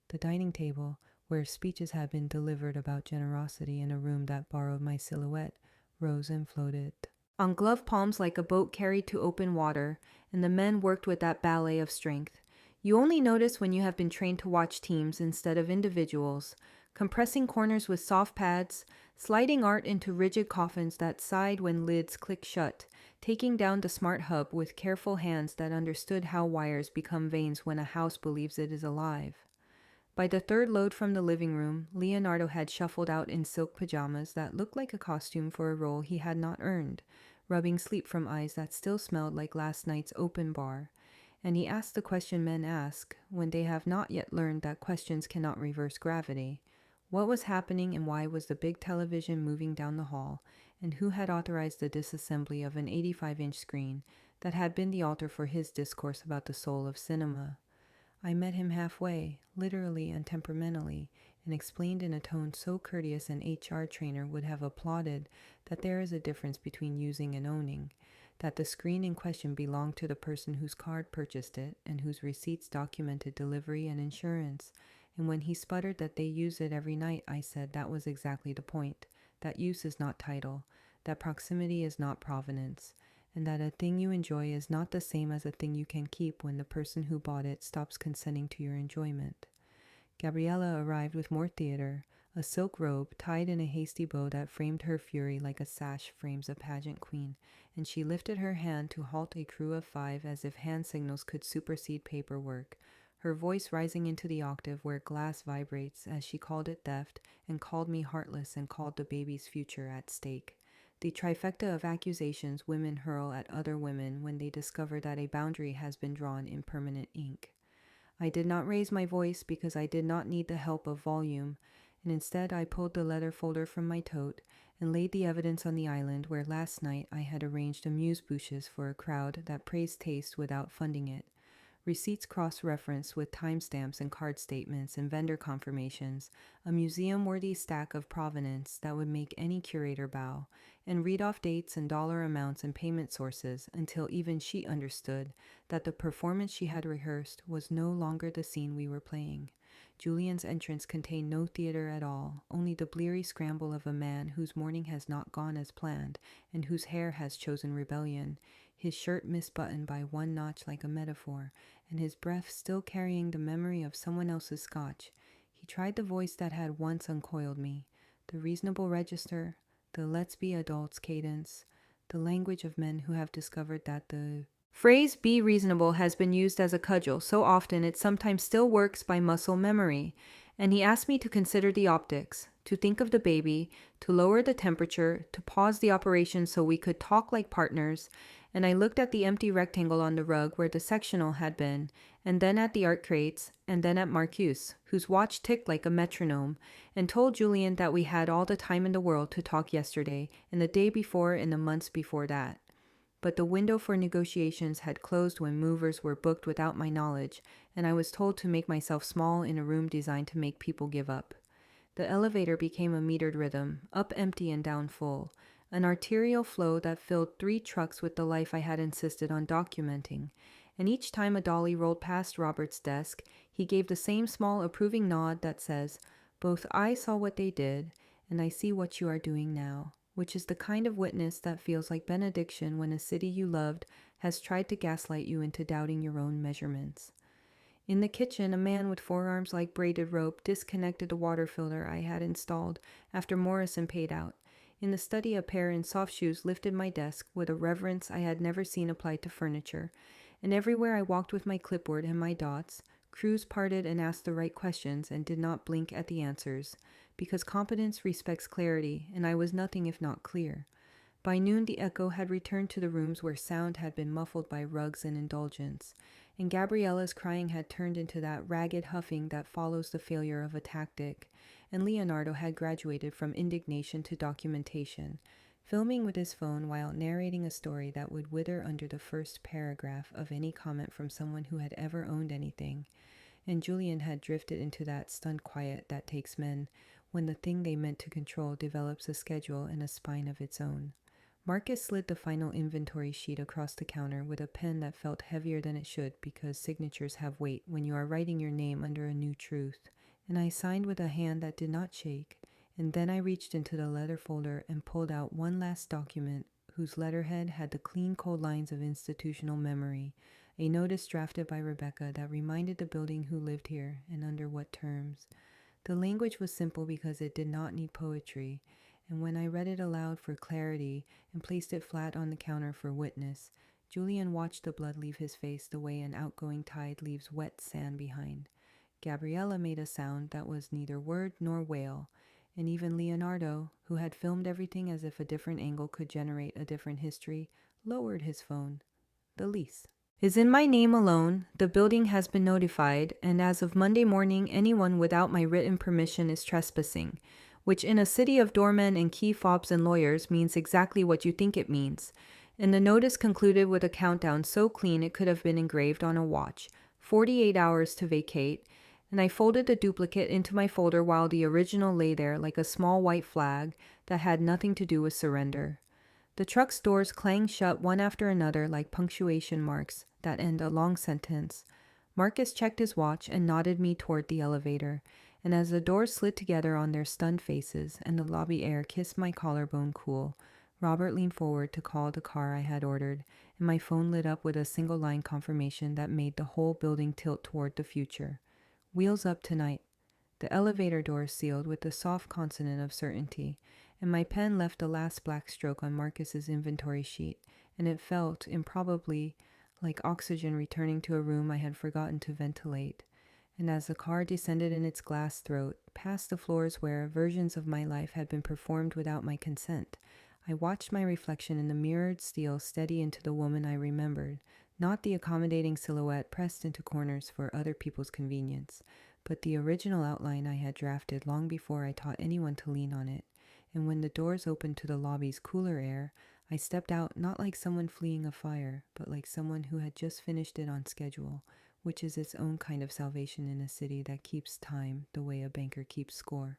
The dining table, where speeches had been delivered about generosity in a room that borrowed my silhouette, rose and floated on glove palms like a boat carried to open water, and the men worked with that ballet of strength. You only notice when you have been trained to watch teams instead of individuals, compressing corners with soft pads, sliding art into rigid coffins that sighed when lids click shut, taking down the smart hub with careful hands that understood how wires become veins when a house believes it is alive. By the third load from the living room, Leonardo had shuffled out in silk pajamas that looked like a costume for a role he had not earned, rubbing sleep from eyes that still smelled like last night's open bar. And he asked the question men ask when they have not yet learned that questions cannot reverse gravity. What was happening and why was the big television moving down the hall, and who had authorized the disassembly of an 85-inch screen that had been the altar for his discourse about the soul of cinema? I met him halfway, literally and temperamentally, and explained in a tone so courteous an HR trainer would have applauded that there is a difference between using and owning, that the screen in question belonged to the person whose card purchased it and whose receipts documented delivery and insurance. And when he sputtered that they use it every night, I said that was exactly the point, that use is not title, that proximity is not provenance, and that a thing you enjoy is not the same as a thing you can keep when the person who bought it stops consenting to your enjoyment. Gabriella arrived with more theater, a silk robe tied in a hasty bow that framed her fury like a sash frames a pageant queen, and she lifted her hand to halt a crew of 5 as if hand signals could supersede paperwork, her voice rising into the octave where glass vibrates as she called it theft and called me heartless and called the baby's future at stake. The trifecta of accusations women hurl at other women when they discover that a boundary has been drawn in permanent ink. I did not raise my voice because I did not need the help of volume, and instead I pulled the letter folder from my tote and laid the evidence on the island where last night I had arranged amuse-bouches for a crowd that praised taste without funding it. Receipts cross-referenced with timestamps and card statements and vendor confirmations, a museum-worthy stack of provenance that would make any curator bow, and read off dates and dollar amounts and payment sources until even she understood that the performance she had rehearsed was no longer the scene we were playing. Julian's entrance contained no theater at all, only the bleary scramble of a man whose morning has not gone as planned and whose hair has chosen rebellion, his shirt misbuttoned by one notch like a metaphor, and his breath still carrying the memory of someone else's scotch. He tried the voice that had once uncoiled me, the reasonable register, the let's be adults cadence, the language of men who have discovered that the phrase be reasonable has been used as a cudgel so often it sometimes still works by muscle memory. And he asked me to consider the optics, to think of the baby, to lower the temperature, to pause the operation so we could talk like partners. And I looked at the empty rectangle on the rug where the sectional had been, and then at the art crates, and then at Marcuse, whose watch ticked like a metronome, and told Julian that we had all the time in the world to talk yesterday, and the day before, and the months before that. But the window for negotiations had closed when movers were booked without my knowledge, and I was told to make myself small in a room designed to make people give up. The elevator became a metered rhythm, up empty and down full, an arterial flow that filled 3 trucks with the life I had insisted on documenting. And each time a dolly rolled past Robert's desk, he gave the same small approving nod that says, "Both I saw what they did, and I see what you are doing now," which is the kind of witness that feels like benediction when a city you loved has tried to gaslight you into doubting your own measurements. In the kitchen, a man with forearms like braided rope disconnected the water filter I had installed after Morrison paid out. In the study, a pair in soft shoes lifted my desk with a reverence I had never seen applied to furniture. And everywhere I walked with my clipboard and my dots, crews parted and asked the right questions and did not blink at the answers, because competence respects clarity, and I was nothing if not clear. By noon, the echo had returned to the rooms where sound had been muffled by rugs and indulgence, and Gabriella's crying had turned into that ragged huffing that follows the failure of a tactic, and Leonardo had graduated from indignation to documentation, filming with his phone while narrating a story that would wither under the first paragraph of any comment from someone who had ever owned anything. And Julian had drifted into that stunned quiet that takes men when the thing they meant to control develops a schedule and a spine of its own. Marcus slid the final inventory sheet across the counter with a pen that felt heavier than it should because signatures have weight when you are writing your name under a new truth, and I signed with a hand that did not shake, and then I reached into the letter folder and pulled out one last document whose letterhead had the clean cold lines of institutional memory, a notice drafted by Rebecca that reminded the building who lived here and under what terms. The language was simple because it did not need poetry, and when I read it aloud for clarity and placed it flat on the counter for witness, Julian watched the blood leave his face the way an outgoing tide leaves wet sand behind. Gabriella made a sound that was neither word nor wail, and even Leonardo, who had filmed everything as if a different angle could generate a different history, lowered his phone. The lease is in my name alone. The building has been notified, and as of Monday morning, anyone without my written permission is trespassing, which in a city of doormen and key fobs and lawyers means exactly what you think it means. And the notice concluded with a countdown so clean it could have been engraved on a watch, 48 hours to vacate, and I folded the duplicate into my folder while the original lay there like a small white flag that had nothing to do with surrender. The truck's doors clanged shut one after another like punctuation marks that end a long sentence. Marcus checked his watch and nodded me toward the elevator, and as the doors slid together on their stunned faces and the lobby air kissed my collarbone cool, Robert leaned forward to call the car I had ordered, and my phone lit up with a single-line confirmation that made the whole building tilt toward the future. Wheels up tonight. The elevator doors sealed with the soft consonant of certainty, and my pen left the last black stroke on Marcus's inventory sheet, and it felt, improbably, like oxygen returning to a room I had forgotten to ventilate. And as the car descended in its glass throat, past the floors where versions of my life had been performed without my consent, I watched my reflection in the mirrored steel steady into the woman I remembered, not the accommodating silhouette pressed into corners for other people's convenience, but the original outline I had drafted long before I taught anyone to lean on it. And when the doors opened to the lobby's cooler air, I stepped out not like someone fleeing a fire, but like someone who had just finished it on schedule, which is its own kind of salvation in a city that keeps time the way a banker keeps score.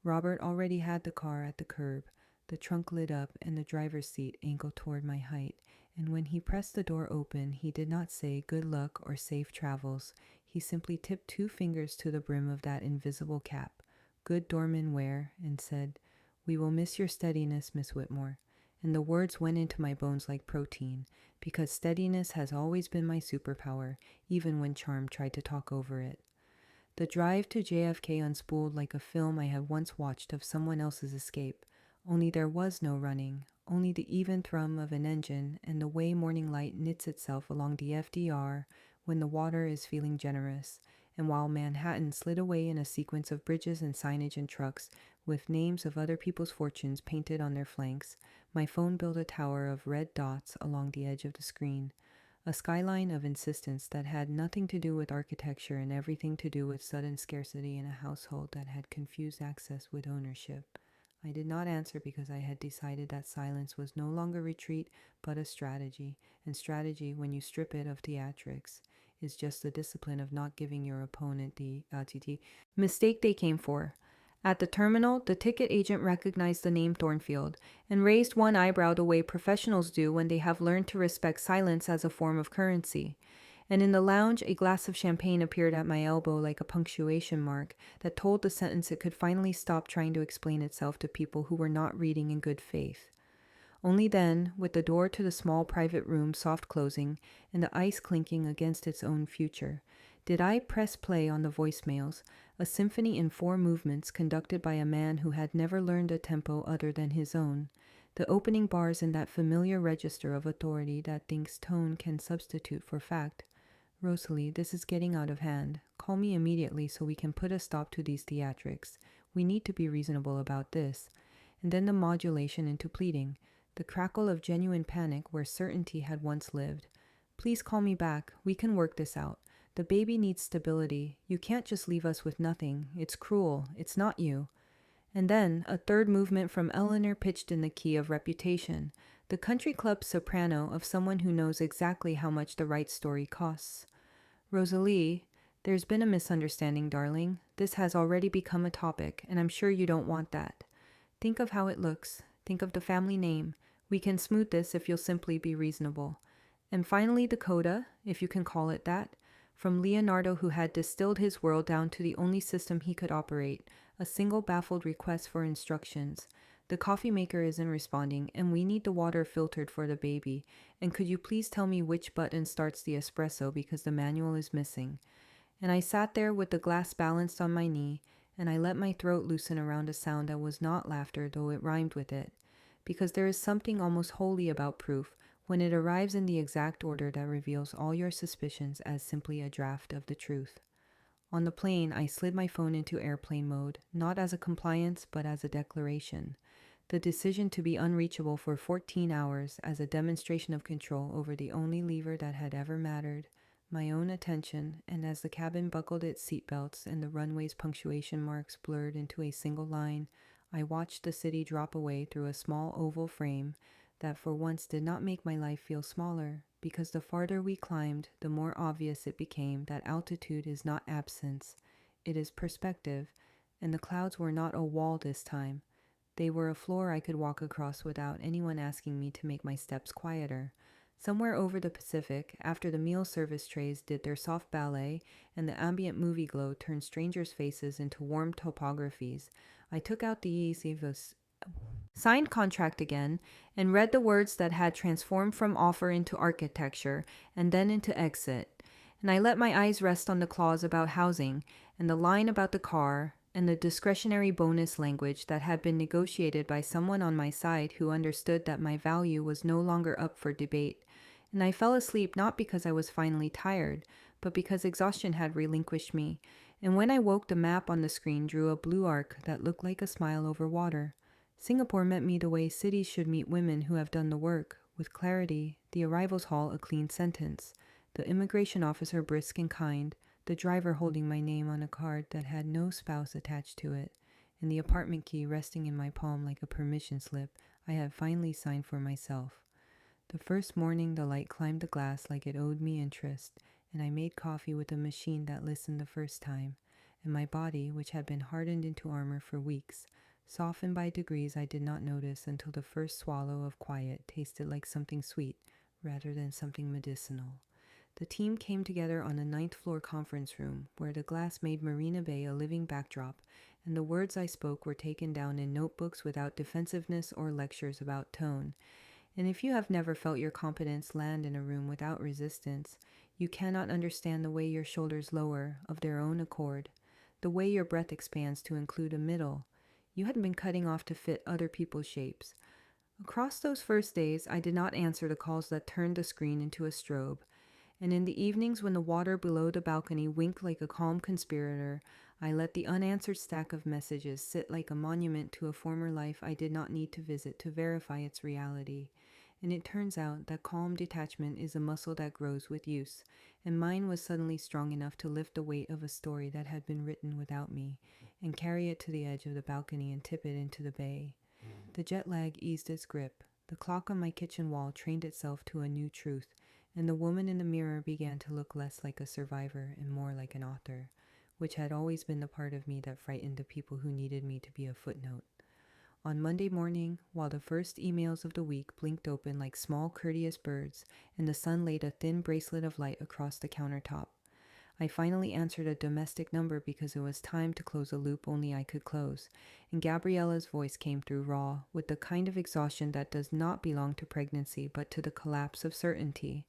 Robert already had the car at the curb, the trunk lit up and the driver's seat angled toward my height, and when he pressed the door open, he did not say good luck or safe travels. He simply tipped 2 fingers to the brim of that invisible cap, good doorman wear, and said, "We will miss your steadiness, Miss Whitmore." And the words went into my bones like protein, because steadiness has always been my superpower, even when charm tried to talk over it. The drive to JFK unspooled like a film I had once watched of someone else's escape, only there was no running, only the even thrum of an engine and the way morning light knits itself along the FDR when the water is feeling generous, and while Manhattan slid away in a sequence of bridges and signage and trucks with names of other people's fortunes painted on their flanks, my phone built a tower of red dots along the edge of the screen, a skyline of insistence that had nothing to do with architecture and everything to do with sudden scarcity in a household that had confused access with ownership. I did not answer because I had decided that silence was no longer retreat but a strategy, and strategy, when you strip it of theatrics, is just the discipline of not giving your opponent the mistake they came for. At the terminal, the ticket agent recognized the name Thornfield and raised one eyebrow the way professionals do when they have learned to respect silence as a form of currency. And in the lounge, a glass of champagne appeared at my elbow like a punctuation mark that told the sentence it could finally stop trying to explain itself to people who were not reading in good faith. Only then, with the door to the small private room soft closing and the ice clinking against its own future, did I press play on the voicemails, a symphony in 4 movements conducted by a man who had never learned a tempo other than his own, the opening bars in that familiar register of authority that thinks tone can substitute for fact. "Rosalie, this is getting out of hand. Call me immediately so we can put a stop to these theatrics. We need to be reasonable about this." And then the modulation into pleading, the crackle of genuine panic where certainty had once lived. "Please call me back. We can work this out. The baby needs stability. You can't just leave us with nothing. It's cruel. It's not you." And then a third movement from Eleanor pitched in the key of reputation, the country club soprano of someone who knows exactly how much the right story costs. "Rosalie, there's been a misunderstanding, darling. This has already become a topic, and I'm sure you don't want that. Think of how it looks. Think of the family name. We can smooth this if you'll simply be reasonable." And finally the coda, if you can call it that, from Leonardo, who had distilled his world down to the only system he could operate, a single baffled request for instructions. "The coffee maker isn't responding, and we need the water filtered for the baby. And could you please tell me which button starts the espresso because the manual is missing?" And I sat there with the glass balanced on my knee, and I let my throat loosen around a sound that was not laughter, though it rhymed with it. Because there is something almost holy about proof, when it arrives in the exact order that reveals all your suspicions as simply a draft of the truth. On the plane, I slid my phone into airplane mode, not as a compliance, but as a declaration. The decision to be unreachable for 14 hours as a demonstration of control over the only lever that had ever mattered, my own attention, and as the cabin buckled its seatbelts and the runway's punctuation marks blurred into a single line, I watched the city drop away through a small oval frame that for once did not make my life feel smaller, because the farther we climbed, the more obvious it became that altitude is not absence, it is perspective, and the clouds were not a wall this time. They were a floor I could walk across without anyone asking me to make my steps quieter. Somewhere over the Pacific, after the meal service trays did their soft ballet and the ambient movie glow turned strangers' faces into warm topographies, I took out the signed contract again and read the words that had transformed from offer into architecture and then into exit. And I let my eyes rest on the clause about housing and the line about the car and the discretionary bonus language that had been negotiated by someone on my side who understood that my value was no longer up for debate. And I fell asleep not because I was finally tired, but because exhaustion had relinquished me. And when I woke, the map on the screen drew a blue arc that looked like a smile over water. Singapore met me the way cities should meet women who have done the work, with clarity, the arrivals hall a clean sentence, the immigration officer brisk and kind, the driver holding my name on a card that had no spouse attached to it, and the apartment key resting in my palm like a permission slip I had finally signed for myself. The first morning the light climbed the glass like it owed me interest, and I made coffee with a machine that listened the first time, and my body, which had been hardened into armor for weeks, softened by degrees I did not notice until the first swallow of quiet tasted like something sweet rather than something medicinal. The team came together on the ninth floor conference room, where the glass made Marina Bay a living backdrop, and the words I spoke were taken down in notebooks without defensiveness or lectures about tone. And if you have never felt your competence land in a room without resistance, you cannot understand the way your shoulders lower of their own accord, the way your breath expands to include a middle. You had been cutting off to fit other people's shapes. Across those first days, I did not answer the calls that turned the screen into a strobe. And in the evenings when the water below the balcony winked like a calm conspirator, I let the unanswered stack of messages sit like a monument to a former life I did not need to visit to verify its reality. And it turns out that calm detachment is a muscle that grows with use, and mine was suddenly strong enough to lift the weight of a story that had been written without me, and carry it to the edge of the balcony and tip it into the bay. The jet lag eased its grip. The clock on my kitchen wall trained itself to a new truth, and the woman in the mirror began to look less like a survivor and more like an author, which had always been the part of me that frightened the people who needed me to be a footnote. On Monday morning, while the first emails of the week blinked open like small courteous birds and the sun laid a thin bracelet of light across the countertop, I finally answered a domestic number because it was time to close a loop only I could close, and Gabriella's voice came through raw, with the kind of exhaustion that does not belong to pregnancy but to the collapse of certainty.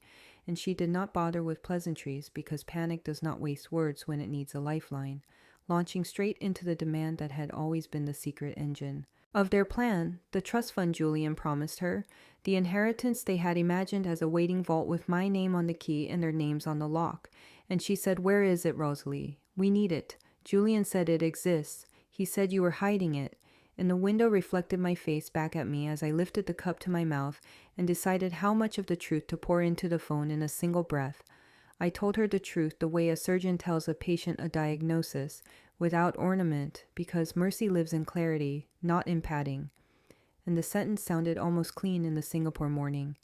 And she did not bother with pleasantries because panic does not waste words when it needs a lifeline, launching straight into the demand that had always been the secret engine of their plan, the trust fund Julian promised her, the inheritance they had imagined as a waiting vault with my name on the key and their names on the lock. And she said, "Where is it, Rosalie? We need it. Julian said it exists. He said you were hiding it." And the window reflected my face back at me as I lifted the cup to my mouth and decided how much of the truth to pour into the phone in a single breath. I told her the truth the way a surgeon tells a patient a diagnosis, without ornament, because mercy lives in clarity, not in padding. And the sentence sounded almost clean in the Singapore morning.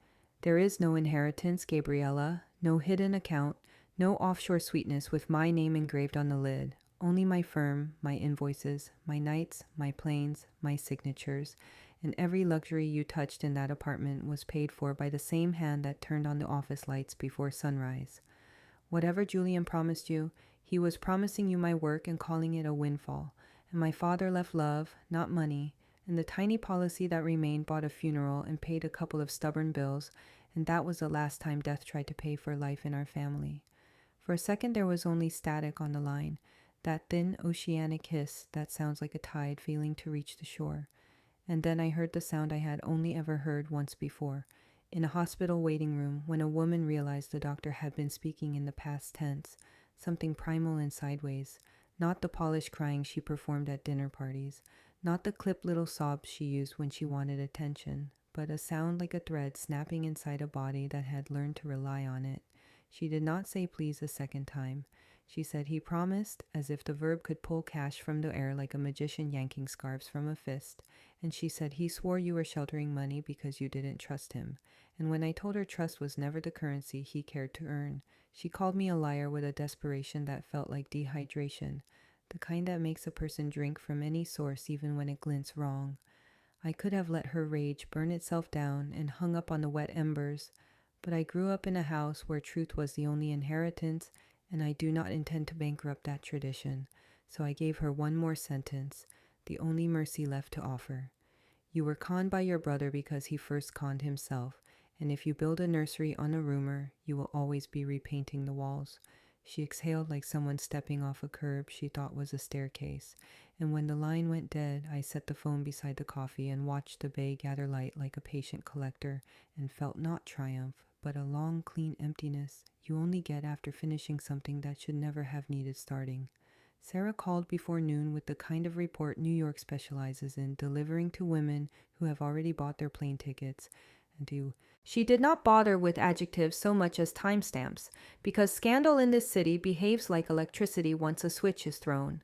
There is no inheritance, Gabriella, no hidden account, no offshore sweetness with my name engraved on the lid. Only my firm, my invoices, my nights, my planes, my signatures, and every luxury you touched in that apartment was paid for by the same hand that turned on the office lights before sunrise. Whatever Julian promised you, he was promising you my work and calling it a windfall. And my father left love, not money, and the tiny policy that remained bought a funeral and paid a couple of stubborn bills, and that was the last time death tried to pay for life in our family. For a second there was only static on the line, that thin oceanic hiss that sounds like a tide failing to reach the shore. And then I heard the sound I had only ever heard once before, in a hospital waiting room, when a woman realized the doctor had been speaking in the past tense, something primal and sideways, not the polished crying she performed at dinner parties, not the clipped little sobs she used when she wanted attention, but a sound like a thread snapping inside a body that had learned to rely on it. She did not say please a second time. She said he promised, as if the verb could pull cash from the air like a magician yanking scarves from a fist. And she said he swore you were sheltering money because you didn't trust him. And when I told her trust was never the currency he cared to earn, she called me a liar with a desperation that felt like dehydration, the kind that makes a person drink from any source even when it glints wrong. I could have let her rage burn itself down and hung up on the wet embers, but I grew up in a house where truth was the only inheritance, and I do not intend to bankrupt that tradition, so I gave her one more sentence, the only mercy left to offer. You were conned by your brother because he first conned himself, and if you build a nursery on a rumor, you will always be repainting the walls. She exhaled like someone stepping off a curb she thought was a staircase, and when the line went dead, I set the phone beside the coffee and watched the bay gather light like a patient collector, and felt not triumph, but a long, clean emptiness you only get after finishing something that should never have needed starting. Sarah called before noon with the kind of report New York specializes in delivering to women who have already bought their plane tickets and to. She did not bother with adjectives so much as timestamps, because scandal in this city behaves like electricity once a switch is thrown.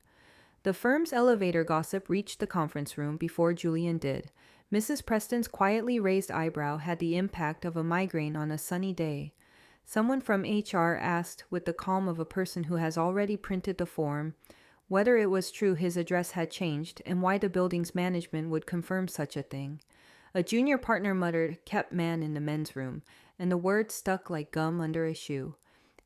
The firm's elevator gossip reached the conference room before Julian did. Mrs. Preston's quietly raised eyebrow had the impact of a migraine on a sunny day. Someone from HR asked, with the calm of a person who has already printed the form, whether it was true his address had changed and why the building's management would confirm such a thing. A junior partner muttered, "Kept man in the men's room," and the word stuck like gum under a shoe.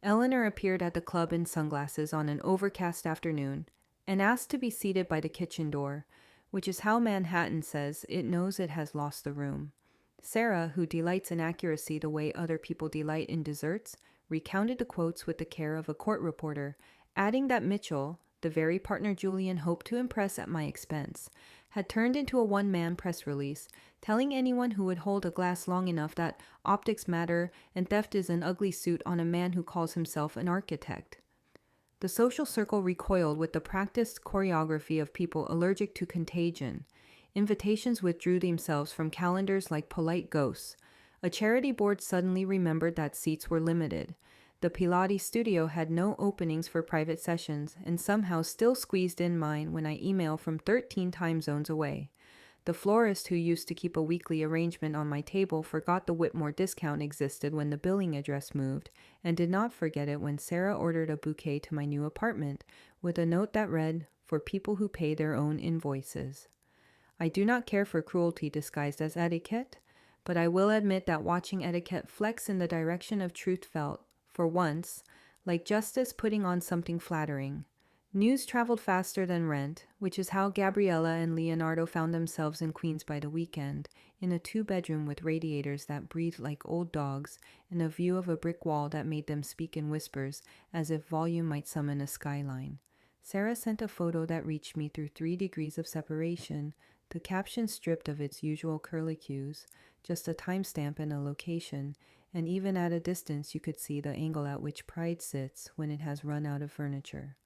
Eleanor appeared at the club in sunglasses on an overcast afternoon and asked to be seated by the kitchen door, which is how Manhattan says it knows it has lost the room. Sarah, who delights in accuracy the way other people delight in desserts, recounted the quotes with the care of a court reporter, adding that Mitchell, the very partner Julian hoped to impress at my expense, had turned into a one-man press release, telling anyone who would hold a glass long enough that optics matter and theft is an ugly suit on a man who calls himself an architect. The social circle recoiled with the practiced choreography of people allergic to contagion. Invitations withdrew themselves from calendars like polite ghosts. A charity board suddenly remembered that seats were limited. The Pilates studio had no openings for private sessions, and somehow still squeezed in mine when I email from 13 time zones away. The florist who used to keep a weekly arrangement on my table forgot the Whitmore discount existed when the billing address moved, and did not forget it when Sarah ordered a bouquet to my new apartment, with a note that read, "For people who pay their own invoices." I do not care for cruelty disguised as etiquette, but I will admit that watching etiquette flex in the direction of truth felt, for once, like justice putting on something flattering. News traveled faster than rent, which is how Gabriella and Leonardo found themselves in Queens by the weekend, in a two-bedroom with radiators that breathed like old dogs and a view of a brick wall that made them speak in whispers, as if volume might summon a skyline. Sarah sent a photo that reached me through 3 degrees of separation, the caption stripped of its usual curlicues, just a timestamp and a location, and even at a distance you could see the angle at which pride sits when it has run out of furniture.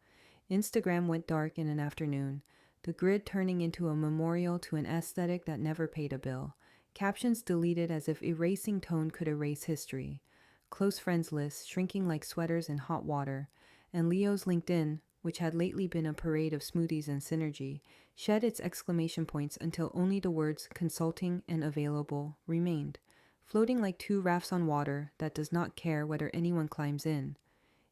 Instagram went dark in an afternoon, the grid turning into a memorial to an aesthetic that never paid a bill. Captions deleted as if erasing tone could erase history. Close friends lists shrinking like sweaters in hot water. And Leo's LinkedIn, which had lately been a parade of smoothies and synergy, shed its exclamation points until only the words consulting and available remained, floating like 2 rafts on water that does not care whether anyone climbs in.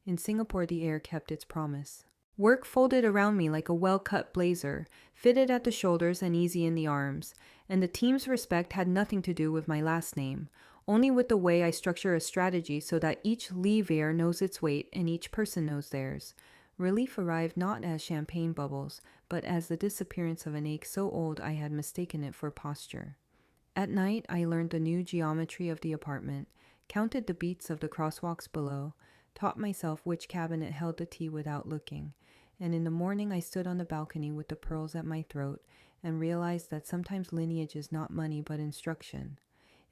In Singapore, the air kept its promise. Work folded around me like a well-cut blazer, fitted at the shoulders and easy in the arms, and the team's respect had nothing to do with my last name, only with the way I structure a strategy so that each lever knows its weight and each person knows theirs. Relief arrived not as champagne bubbles, but as the disappearance of an ache so old I had mistaken it for posture. At night, I learned the new geometry of the apartment, counted the beats of the crosswalks below, taught myself which cabinet held the tea without looking, and in the morning I stood on the balcony with the pearls at my throat and realized that sometimes lineage is not money but instruction.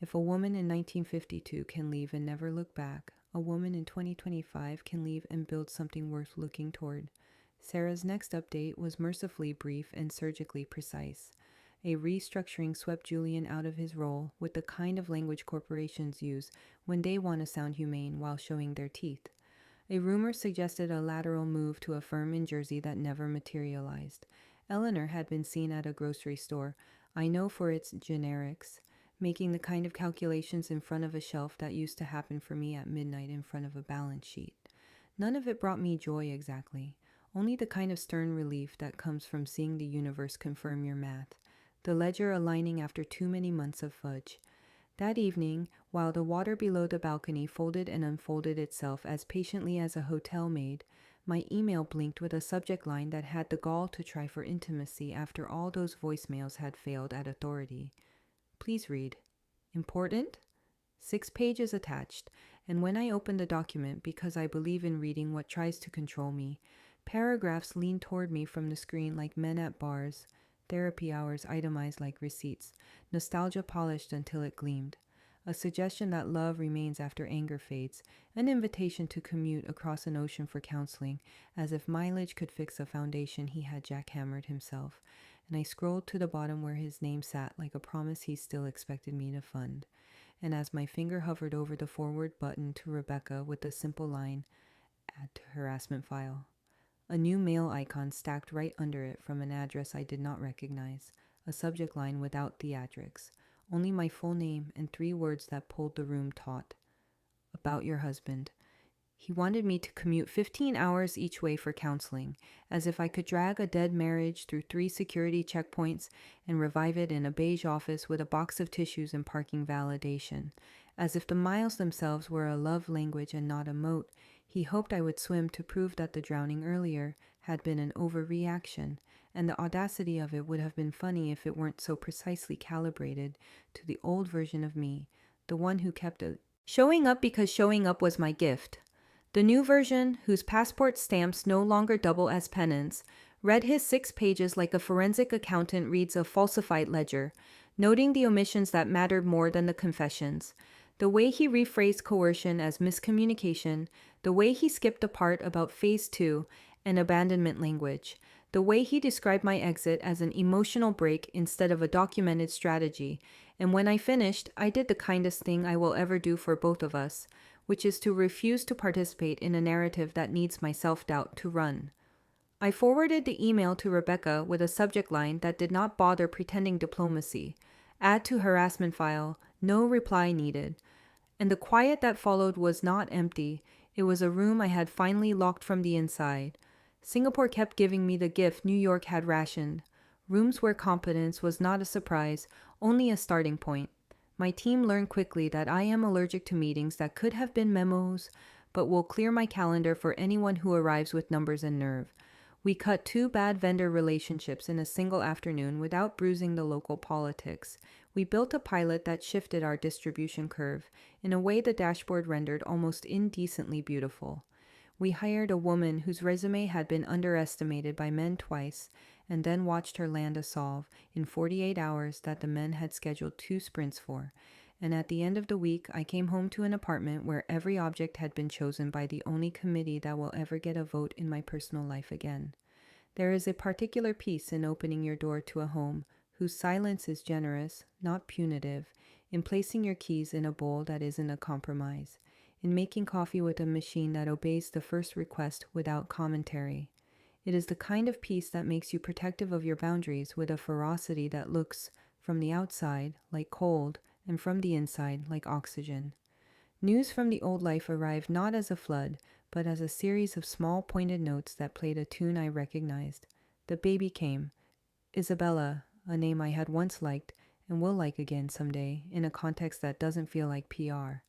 If a woman in 1952 can leave and never look back, a woman in 2025 can leave and build something worth looking toward. Sarah's next update was mercifully brief and surgically precise. A restructuring swept Julian out of his role with the kind of language corporations use when they want to sound humane while showing their teeth. A rumor suggested a lateral move to a firm in Jersey that never materialized. Eleanor had been seen at a grocery store, I know for its generics, making the kind of calculations in front of a shelf that used to happen for me at midnight in front of a balance sheet. None of it brought me joy exactly, only the kind of stern relief that comes from seeing the universe confirm your math, the ledger aligning after too many months of fudge. That evening, while the water below the balcony folded and unfolded itself as patiently as a hotel maid, my email blinked with a subject line that had the gall to try for intimacy after all those voicemails had failed at authority. Please read. Important? 6 pages attached, and when I opened the document, because I believe in reading what tries to control me, paragraphs leaned toward me from the screen like men at bars, therapy hours itemized like receipts, nostalgia polished until it gleamed. a suggestion that love remains after anger fades, an invitation to commute across an ocean for counseling, as if mileage could fix a foundation he had jackhammered himself. And I scrolled to the bottom where his name sat like a promise he still expected me to fund. And as my finger hovered over the forward button to Rebecca with the simple line, add to harassment file, a new mail icon stacked right under it from an address I did not recognize, a subject line without theatrics, only my full name and 3 words that pulled the room taut. About your husband. He wanted me to commute 15 hours each way for counseling, as if I could drag a dead marriage through 3 security checkpoints and revive it in a beige office with a box of tissues and parking validation. As if the miles themselves were a love language and not a moat, he hoped I would swim to prove that the drowning earlier had been an overreaction, and the audacity of it would have been funny if it weren't so precisely calibrated to the old version of me, the one who kept showing up because showing up was my gift. The new version, whose passport stamps no longer double as penance, read his 6 pages like a forensic accountant reads a falsified ledger, noting the omissions that mattered more than the confessions. The way he rephrased coercion as miscommunication, the way he skipped the part about phase 2 and abandonment language, the way he described my exit as an emotional break instead of a documented strategy, and when I finished, I did the kindest thing I will ever do for both of us, which is to refuse to participate in a narrative that needs my self-doubt to run. I forwarded the email to Rebecca with a subject line that did not bother pretending diplomacy. Add to harassment file, no reply needed. And the quiet that followed was not empty. It was a room I had finally locked from the inside. Singapore kept giving me the gift New York had rationed. Rooms where competence was not a surprise, only a starting point. My team learned quickly that I am allergic to meetings that could have been memos, but will clear my calendar for anyone who arrives with numbers and nerve. We cut 2 bad vendor relationships in a single afternoon without bruising the local politics. We built a pilot that shifted our distribution curve in a way the dashboard rendered almost indecently beautiful. We hired a woman whose resume had been underestimated by men twice, and then watched her land a solve in 48 hours that the men had scheduled 2 sprints for. And at the end of the week, I came home to an apartment where every object had been chosen by the only committee that will ever get a vote in my personal life again. There is a particular peace in opening your door to a home whose silence is generous, not punitive, in placing your keys in a bowl that isn't a compromise, in making coffee with a machine that obeys the first request without commentary. It is the kind of peace that makes you protective of your boundaries with a ferocity that looks, from the outside, like cold, and from the inside, like oxygen. News from the old life arrived not as a flood, but as a series of small pointed notes that played a tune I recognized. The baby came. Isabella, a name I had once liked and will like again someday, in a context that doesn't feel like PR.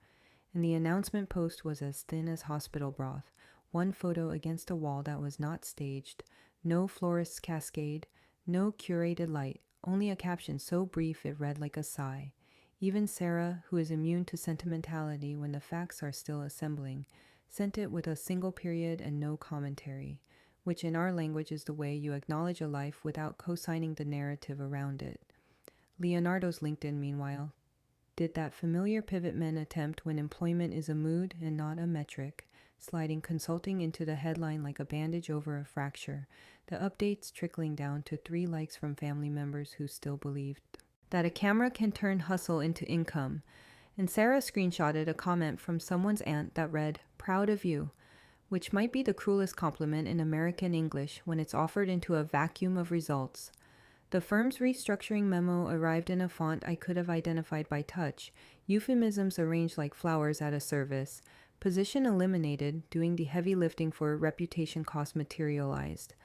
And the announcement post was as thin as hospital broth. 1 photo against a wall that was not staged, no florist's cascade, no curated light, only a caption so brief it read like a sigh. Even Sarah, who is immune to sentimentality when the facts are still assembling, sent it with a single period and no commentary, which in our language is the way you acknowledge a life without co-signing the narrative around it. Leonardo's LinkedIn, meanwhile, did that familiar pivot men attempt when employment is a mood and not a metric, sliding consulting into the headline like a bandage over a fracture, the updates trickling down to 3 likes from family members who still believed that a camera can turn hustle into income. And Sarah screenshotted a comment from someone's aunt that read, "Proud of you," which might be the cruelest compliment in American English when it's offered into a vacuum of results. The firm's restructuring memo arrived in a font I could have identified by touch, euphemisms arranged like flowers at a service, position eliminated, doing the heavy lifting for reputation cost materialized.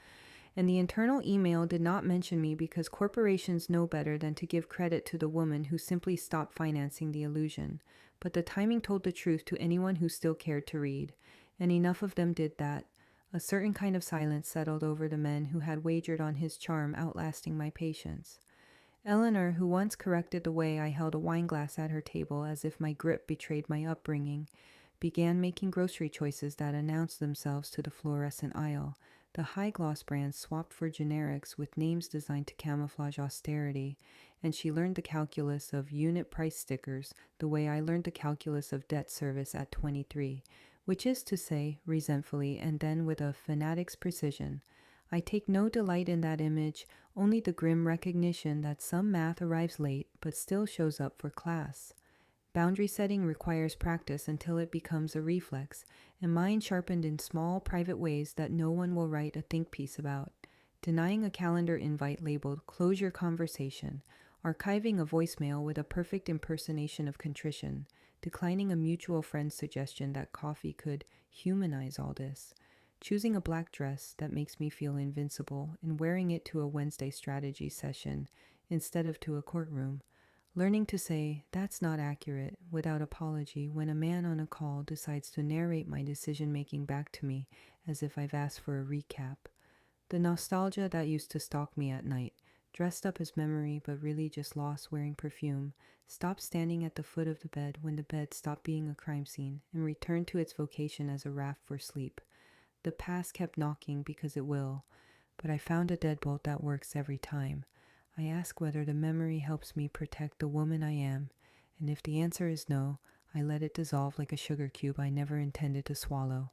And the internal email did not mention me because corporations know better than to give credit to the woman who simply stopped financing the illusion. But the timing told the truth to anyone who still cared to read, and enough of them did that. A certain kind of silence settled over the men who had wagered on his charm outlasting my patience. Eleanor, who once corrected the way I held a wine glass at her table as if my grip betrayed my upbringing, began making grocery choices that announced themselves to the fluorescent aisle. The high-gloss brands swapped for generics with names designed to camouflage austerity, and she learned the calculus of unit price stickers the way I learned the calculus of debt service at 23, which is to say, resentfully and then with a fanatic's precision. I take no delight in that image, only the grim recognition that some math arrives late but still shows up for class. Boundary setting requires practice until it becomes a reflex, and mine sharpened in small, private ways that no one will write a think piece about. Denying a calendar invite labeled "Close your conversation," archiving a voicemail with a perfect impersonation of contrition, declining a mutual friend's suggestion that coffee could humanize all this, choosing a black dress that makes me feel invincible and wearing it to a Wednesday strategy session instead of to a courtroom, learning to say, "That's not accurate," without apology when a man on a call decides to narrate my decision-making back to me as if I've asked for a recap. The nostalgia that used to stalk me at night, dressed up as memory but really just lost wearing perfume, stopped standing at the foot of the bed when the bed stopped being a crime scene and returned to its vocation as a raft for sleep. The past kept knocking because it will, but I found a deadbolt that works every time. I ask whether the memory helps me protect the woman I am, and if the answer is no, I let it dissolve like a sugar cube I never intended to swallow.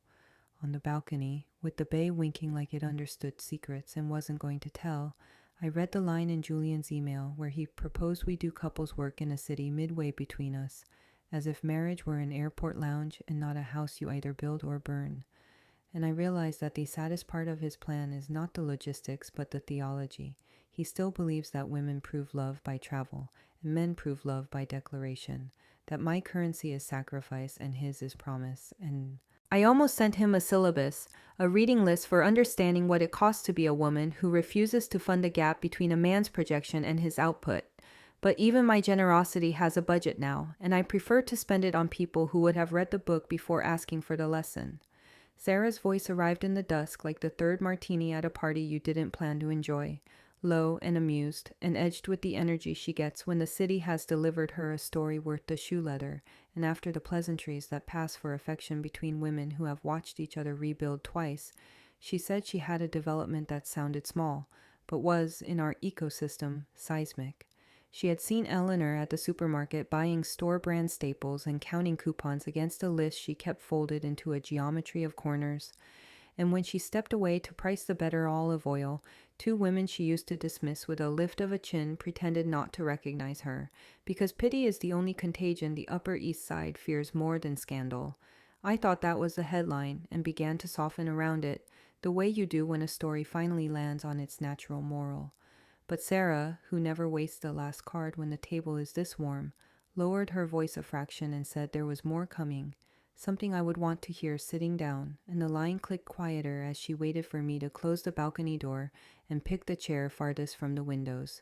On the balcony, with the bay winking like it understood secrets and wasn't going to tell, I read the line in Julian's email where he proposed we do couples work in a city midway between us, as if marriage were an airport lounge and not a house you either build or burn. And I realized that the saddest part of his plan is not the logistics but the theology. He still believes that women prove love by travel and men prove love by declaration, that my currency is sacrifice and his is promise, and I almost sent him a syllabus, a reading list for understanding what it costs to be a woman who refuses to fund the gap between a man's projection and his output. But even my generosity has a budget now, and I prefer to spend it on people who would have read the book before asking for the lesson. Sarah's voice arrived in the dusk like the third martini at a party you didn't plan to enjoy, low and amused, and edged with the energy she gets when the city has delivered her a story worth the shoe leather, and after the pleasantries that pass for affection between women who have watched each other rebuild twice, she said she had a development that sounded small, but was, in our ecosystem, seismic. She had seen Eleanor at the supermarket buying store-brand staples and counting coupons against a list she kept folded into a geometry of corners. And when she stepped away to price the better olive oil, two women she used to dismiss with a lift of a chin pretended not to recognize her, because pity is the only contagion the Upper East Side fears more than scandal. I thought that was the headline and began to soften around it, the way you do when a story finally lands on its natural moral. But Sarah, who never wastes the last card when the table is this warm, lowered her voice a fraction and said there was more coming, something I would want to hear sitting down, and the line clicked quieter as she waited for me to close the balcony door and pick the chair farthest from the windows.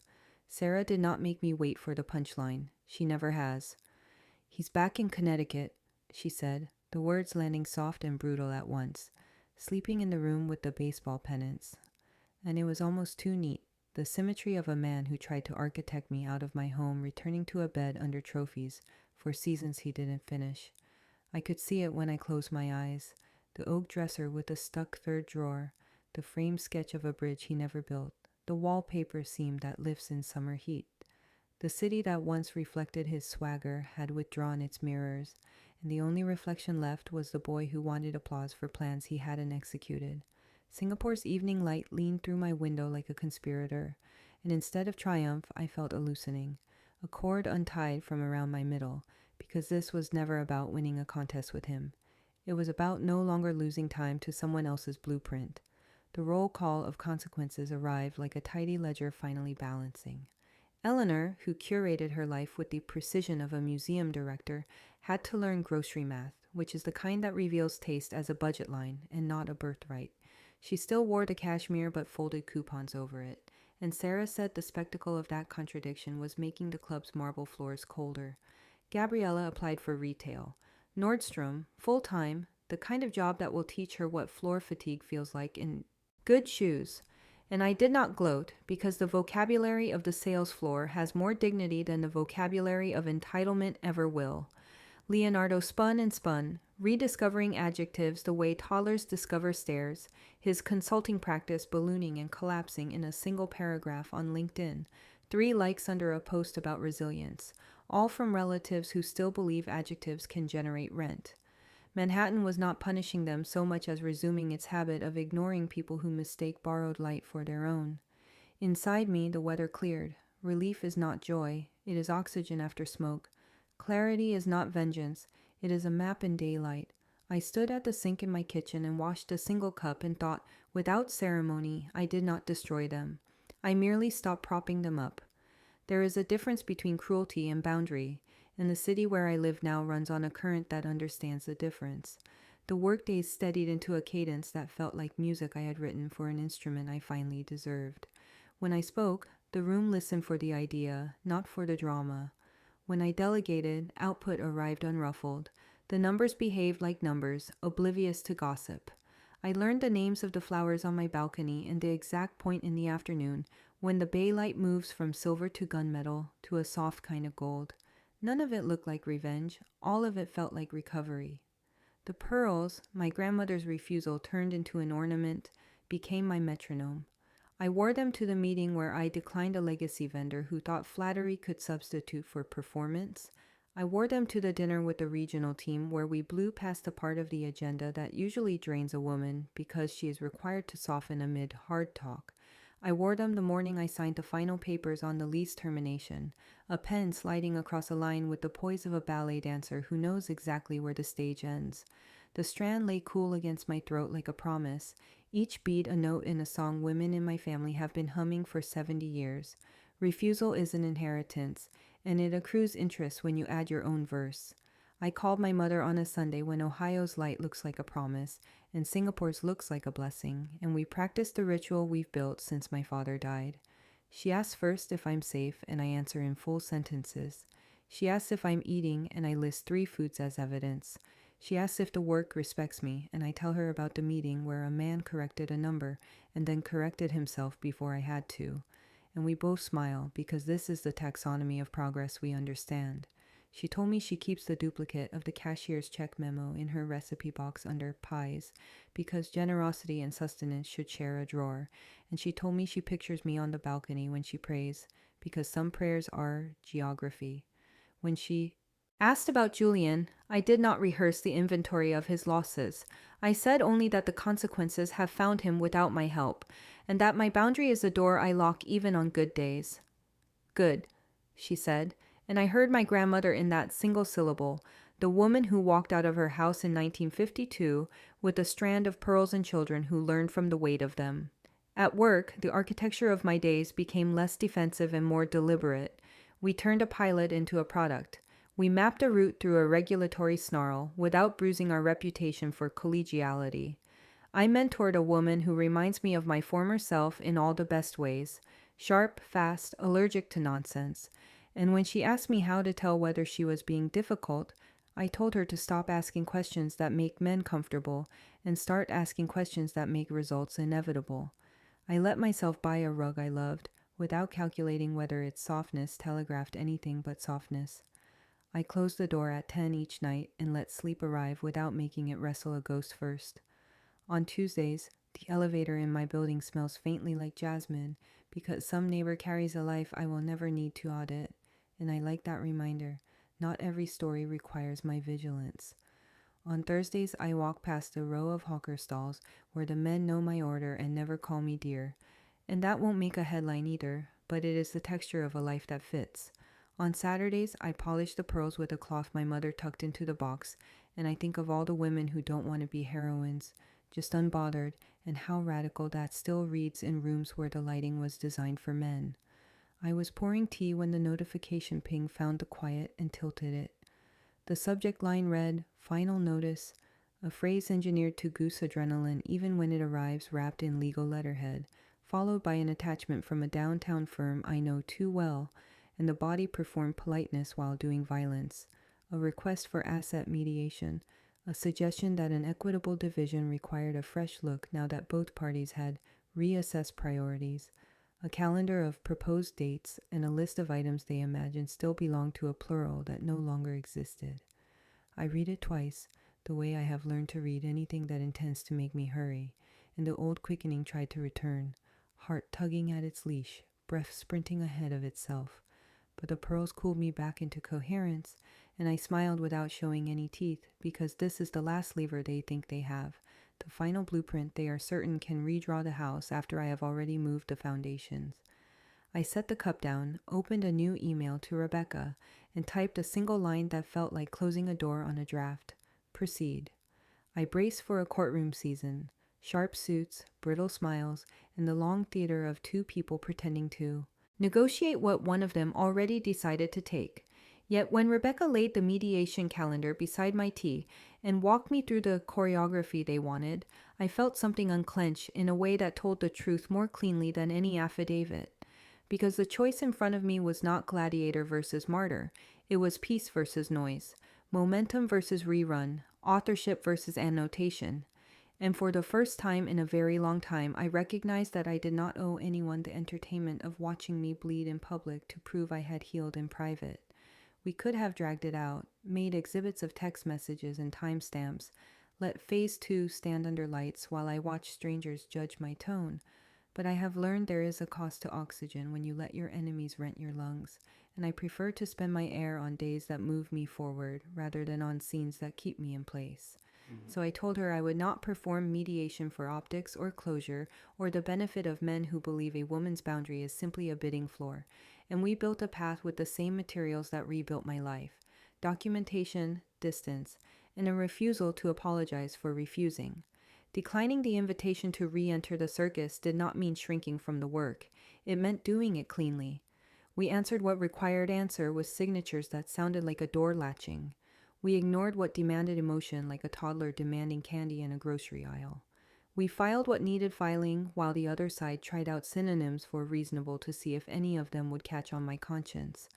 Sarah did not make me wait for the punchline. She never has. "He's back in Connecticut," she said, the words landing soft and brutal at once, "sleeping in the room with the baseball pennants." And it was almost too neat. The symmetry of a man who tried to architect me out of my home returning to a bed under trophies for seasons he didn't finish. I could see it when I closed my eyes. The oak dresser with the stuck third drawer, the framed sketch of a bridge he never built, the wallpaper seam that lifts in summer heat. The city that once reflected his swagger had withdrawn its mirrors, and the only reflection left was the boy who wanted applause for plans he hadn't executed. Singapore's evening light leaned through my window like a conspirator, and instead of triumph, I felt a loosening, a cord untied from around my middle, because this was never about winning a contest with him. It was about no longer losing time to someone else's blueprint. The roll call of consequences arrived like a tidy ledger finally balancing. Eleanor, who curated her life with the precision of a museum director, had to learn grocery math, which is the kind that reveals taste as a budget line and not a birthright. She still wore the cashmere but folded coupons over it, and Sarah said the spectacle of that contradiction was making the club's marble floors colder. Gabriella applied for retail. Nordstrom, full-time, the kind of job that will teach her what floor fatigue feels like in good shoes. And I did not gloat, because the vocabulary of the sales floor has more dignity than the vocabulary of entitlement ever will. Leonardo spun and spun, rediscovering adjectives the way toddlers discover stairs, his consulting practice ballooning and collapsing in a single paragraph on LinkedIn, 3 likes under a post about resilience, all from relatives who still believe adjectives can generate rent. Manhattan was not punishing them so much as resuming its habit of ignoring people who mistake borrowed light for their own. Inside me, the weather cleared. Relief is not joy, it is oxygen after smoke. Clarity is not vengeance, it is a map in daylight. I stood at the sink in my kitchen and washed a single cup and thought, without ceremony, I did not destroy them. I merely stopped propping them up. There is a difference between cruelty and boundary, and the city where I live now runs on a current that understands the difference. The workdays steadied into a cadence that felt like music I had written for an instrument I finally deserved. When I spoke, the room listened for the idea, not for the drama. When I delegated, output arrived unruffled. The numbers behaved like numbers, oblivious to gossip. I learned the names of the flowers on my balcony and the exact point in the afternoon when the bay light moves from silver to gunmetal to a soft kind of gold. None of it looked like revenge. All of it felt like recovery. The pearls, my grandmother's refusal turned into an ornament, became my metronome. I wore them to the meeting where I declined a legacy vendor who thought flattery could substitute for performance. I wore them to the dinner with the regional team where we blew past the part of the agenda that usually drains a woman because she is required to soften amid hard talk. I wore them the morning I signed the final papers on the lease termination, a pen sliding across a line with the poise of a ballet dancer who knows exactly where the stage ends. The strand lay cool against my throat like a promise, each beat a note in a song women in my family have been humming for 70 years. Refusal is an inheritance, and it accrues interest when you add your own verse. I called my mother on a Sunday when Ohio's light looks like a promise, and Singapore's looks like a blessing, and we practiced the ritual we've built since my father died. She asks first if I'm safe, and I answer in full sentences. She asks if I'm eating, and I list 3 foods as evidence. She asks if the work respects me, and I tell her about the meeting where a man corrected a number and then corrected himself before I had to. And we both smile, because this is the taxonomy of progress we understand. She told me she keeps the duplicate of the cashier's check memo in her recipe box under pies, because generosity and sustenance should share a drawer. And she told me she pictures me on the balcony when she prays, because some prayers are geography. When she asked about Julian, I did not rehearse the inventory of his losses. I said only that the consequences have found him without my help, and that my boundary is a door I lock even on good days. Good, she said, and I heard my grandmother in that single syllable, the woman who walked out of her house in 1952 with a strand of pearls and children who learned from the weight of them. At work, the architecture of my days became less defensive and more deliberate. We turned a pilot into a product. We mapped a route through a regulatory snarl without bruising our reputation for collegiality. I mentored a woman who reminds me of my former self in all the best ways, sharp, fast, allergic to nonsense. And when she asked me how to tell whether she was being difficult, I told her to stop asking questions that make men comfortable and start asking questions that make results inevitable. I let myself buy a rug I loved without calculating whether its softness telegraphed anything but softness. I closed the door at 10 each night and let sleep arrive without making it wrestle a ghost first. On Tuesdays, the elevator in my building smells faintly like jasmine because some neighbor carries a life I will never need to audit, and I like that reminder. Not every story requires my vigilance. On Thursdays, I walk past a row of hawker stalls where the men know my order and never call me dear. And that won't make a headline either, but it is the texture of a life that fits. On Saturdays, I polish the pearls with a cloth my mother tucked into the box, and I think of all the women who don't want to be heroines, just unbothered, and how radical that still reads in rooms where the lighting was designed for men. I was pouring tea when the notification ping found the quiet and tilted it. The subject line read, "Final Notice," a phrase engineered to goose adrenaline even when it arrives wrapped in legal letterhead, followed by an attachment from a downtown firm I know too well, and the body performed politeness while doing violence, a request for asset mediation, a suggestion that an equitable division required a fresh look now that both parties had reassessed priorities, a calendar of proposed dates, and a list of items they imagined still belonged to a plural that no longer existed. I read it twice, the way I have learned to read anything that intends to make me hurry, and the old quickening tried to return, heart tugging at its leash, breath sprinting ahead of itself. But the pearls cooled me back into coherence, and I smiled without showing any teeth, because this is the last lever they think they have, the final blueprint they are certain can redraw the house after I have already moved the foundations. I set the cup down, opened a new email to Rebecca, and typed a single line that felt like closing a door on a draft. Proceed. I braced for a courtroom season, sharp suits, brittle smiles, and the long theater of two people pretending to negotiate what one of them already decided to take. Yet when Rebecca laid the mediation calendar beside my tea and walked me through the choreography they wanted, I felt something unclench in a way that told the truth more cleanly than any affidavit. Because the choice in front of me was not gladiator versus martyr, it was piece versus noise, momentum versus rerun, authorship versus annotation. And for the first time in a very long time, I recognized that I did not owe anyone the entertainment of watching me bleed in public to prove I had healed in private. We could have dragged it out, made exhibits of text messages and timestamps, let Phase 2 stand under lights while I watched strangers judge my tone. But I have learned there is a cost to oxygen when you let your enemies rent your lungs, and I prefer to spend my air on days that move me forward rather than on scenes that keep me in place. So I told her I would not perform mediation for optics or closure or the benefit of men who believe a woman's boundary is simply a bidding floor, and we built a path with the same materials that rebuilt my life: documentation, distance, and a refusal to apologize for refusing. Declining the invitation to re-enter the circus did not mean shrinking from the work. It meant doing it cleanly. We answered what required answer with signatures that sounded like a door latching. We ignored what demanded emotion like a toddler demanding candy in a grocery aisle. We filed what needed filing while the other side tried out synonyms for reasonable to see if any of them would catch on my conscience.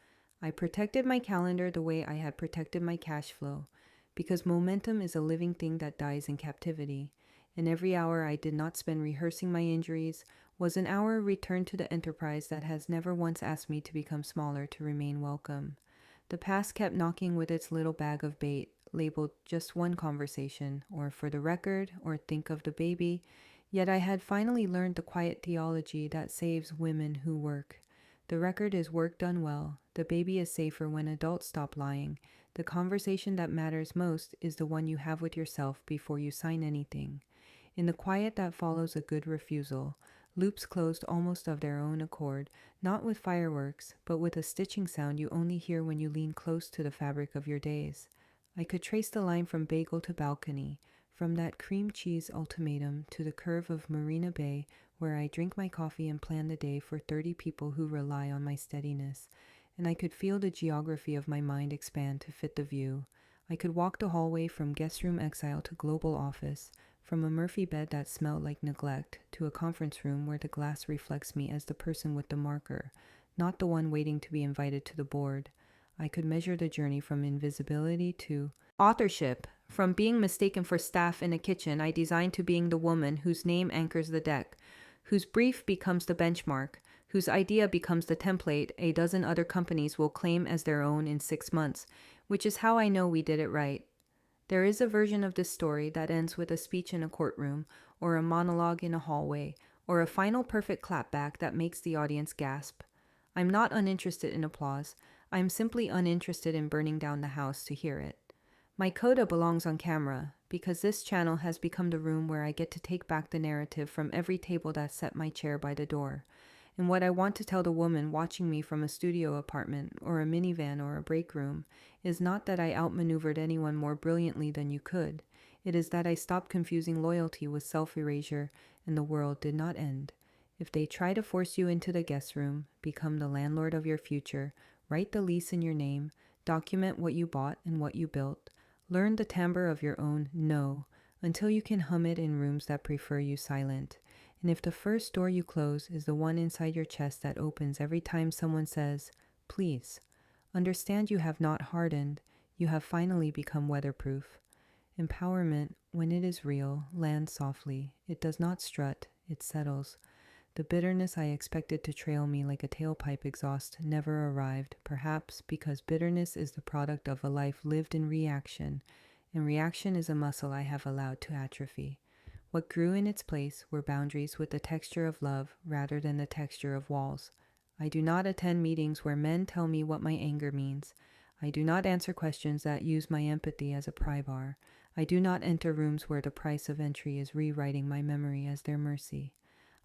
I protected my calendar the way I had protected my cash flow, because momentum is a living thing that dies in captivity, and every hour I did not spend rehearsing my injuries was an hour returned to the enterprise that has never once asked me to become smaller to remain welcome. The past kept knocking with its little bag of bait, labeled just one conversation, or for the record, or think of the baby, yet I had finally learned the quiet theology that saves women who work. The record is work done well. The baby is safer when adults stop lying. The conversation that matters most is the one you have with yourself before you sign anything. In the quiet that follows a good refusal, loops closed almost of their own accord, not with fireworks, but with a stitching sound you only hear when you lean close to the fabric of your days. I could trace the line from bagel to balcony, from that cream cheese ultimatum to the curve of Marina Bay, where I drink my coffee and plan the day for 30 people who rely on my steadiness, and I could feel the geography of my mind expand to fit the view. I could walk the hallway from guest room exile to global office, from a Murphy bed that smelled like neglect to a conference room where the glass reflects me as the person with the marker, not the one waiting to be invited to the board. I could measure the journey from invisibility to authorship, from being mistaken for staff in a kitchen I designed to being the woman whose name anchors the deck, whose brief becomes the benchmark, whose idea becomes the template a dozen other companies will claim as their own in 6 months, which is how I know we did it right. There is a version of this story that ends with a speech in a courtroom, or a monologue in a hallway, or a final perfect clapback that makes the audience gasp. I'm not uninterested in applause. I'm simply uninterested in burning down the house to hear it. My coda belongs on camera, because this channel has become the room where I get to take back the narrative from every table that set my chair by the door. And what I want to tell the woman watching me from a studio apartment or a minivan or a break room is not that I outmaneuvered anyone more brilliantly than you could. It is that I stopped confusing loyalty with self-erasure, and the world did not end. If they try to force you into the guest room, become the landlord of your future, write the lease in your name, document what you bought and what you built, learn the timbre of your own no, until you can hum it in rooms that prefer you silent. And if the first door you close is the one inside your chest that opens every time someone says, please, understand you have not hardened, you have finally become weatherproof. Empowerment, when it is real, lands softly. It does not strut, it settles. The bitterness I expected to trail me like a tailpipe exhaust never arrived, perhaps because bitterness is the product of a life lived in reaction, and reaction is a muscle I have allowed to atrophy. What grew in its place were boundaries with the texture of love rather than the texture of walls. I do not attend meetings where men tell me what my anger means. I do not answer questions that use my empathy as a pry bar. I do not enter rooms where the price of entry is rewriting my memory as their mercy.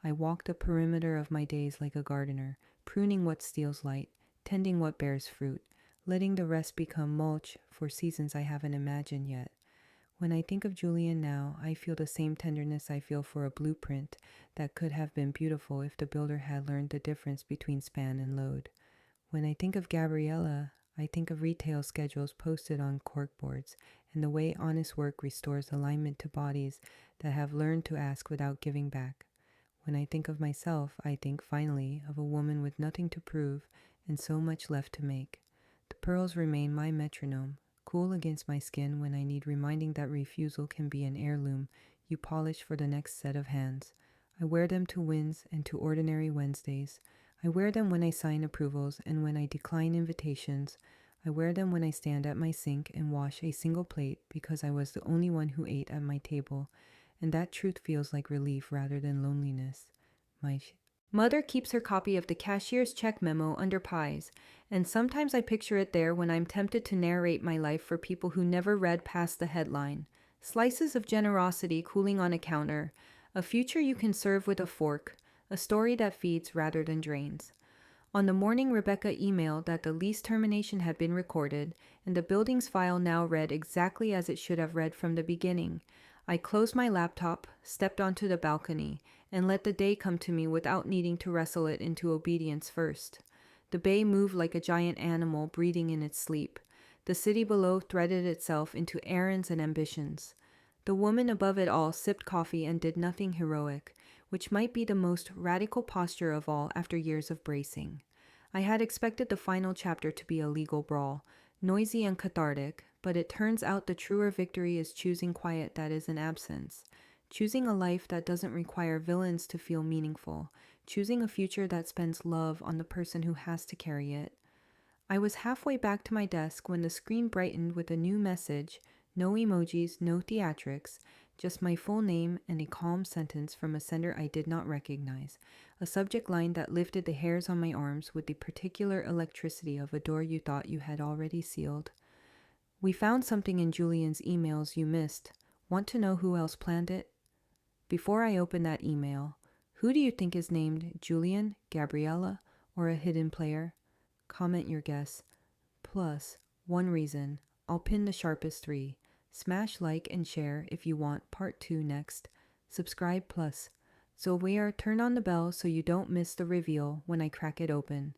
I walk the perimeter of my days like a gardener, pruning what steals light, tending what bears fruit, letting the rest become mulch for seasons I haven't imagined yet. When I think of Julian now, I feel the same tenderness I feel for a blueprint that could have been beautiful if the builder had learned the difference between span and load. When I think of Gabriella, I think of retail schedules posted on corkboards and the way honest work restores alignment to bodies that have learned to ask without giving back. When I think of myself, I think finally of a woman with nothing to prove and so much left to make. The pearls remain my metronome, cool against my skin when I need reminding that refusal can be an heirloom you polish for the next set of hands. I wear them to wins and to ordinary Wednesdays. I wear them when I sign approvals and when I decline invitations. I wear them when I stand at my sink and wash a single plate because I was the only one who ate at my table, and that truth feels like relief rather than loneliness. My mother keeps her copy of the cashier's check memo under pies, and sometimes I picture it there when I'm tempted to narrate my life for people who never read past the headline. Slices of generosity cooling on a counter, a future you can serve with a fork, a story that feeds rather than drains. On the morning Rebecca emailed that the lease termination had been recorded, and the building's file now read exactly as it should have read from the beginning, I closed my laptop, stepped onto the balcony, and let the day come to me without needing to wrestle it into obedience first. The bay moved like a giant animal breathing in its sleep. The city below threaded itself into errands and ambitions. The woman above it all sipped coffee and did nothing heroic, which might be the most radical posture of all after years of bracing. I had expected the final chapter to be a legal brawl, noisy and cathartic, but it turns out the truer victory is choosing quiet that is an absence, choosing a life that doesn't require villains to feel meaningful, choosing a future that spends love on the person who has to carry it. I was halfway back to my desk when the screen brightened with a new message. No emojis, no theatrics, just my full name and a calm sentence from a sender I did not recognize, a subject line that lifted the hairs on my arms with the particular electricity of a door you thought you had already sealed. We found something in Julian's emails you missed. Want to know who else planned it? Before I open that email, who do you think is named Julian, Gabriella, or a hidden player? Comment your guess. Plus, one reason. I'll pin the sharpest 3. Smash like and share if you want part 2 next. Subscribe plus. So turn on the bell so you don't miss the reveal when I crack it open.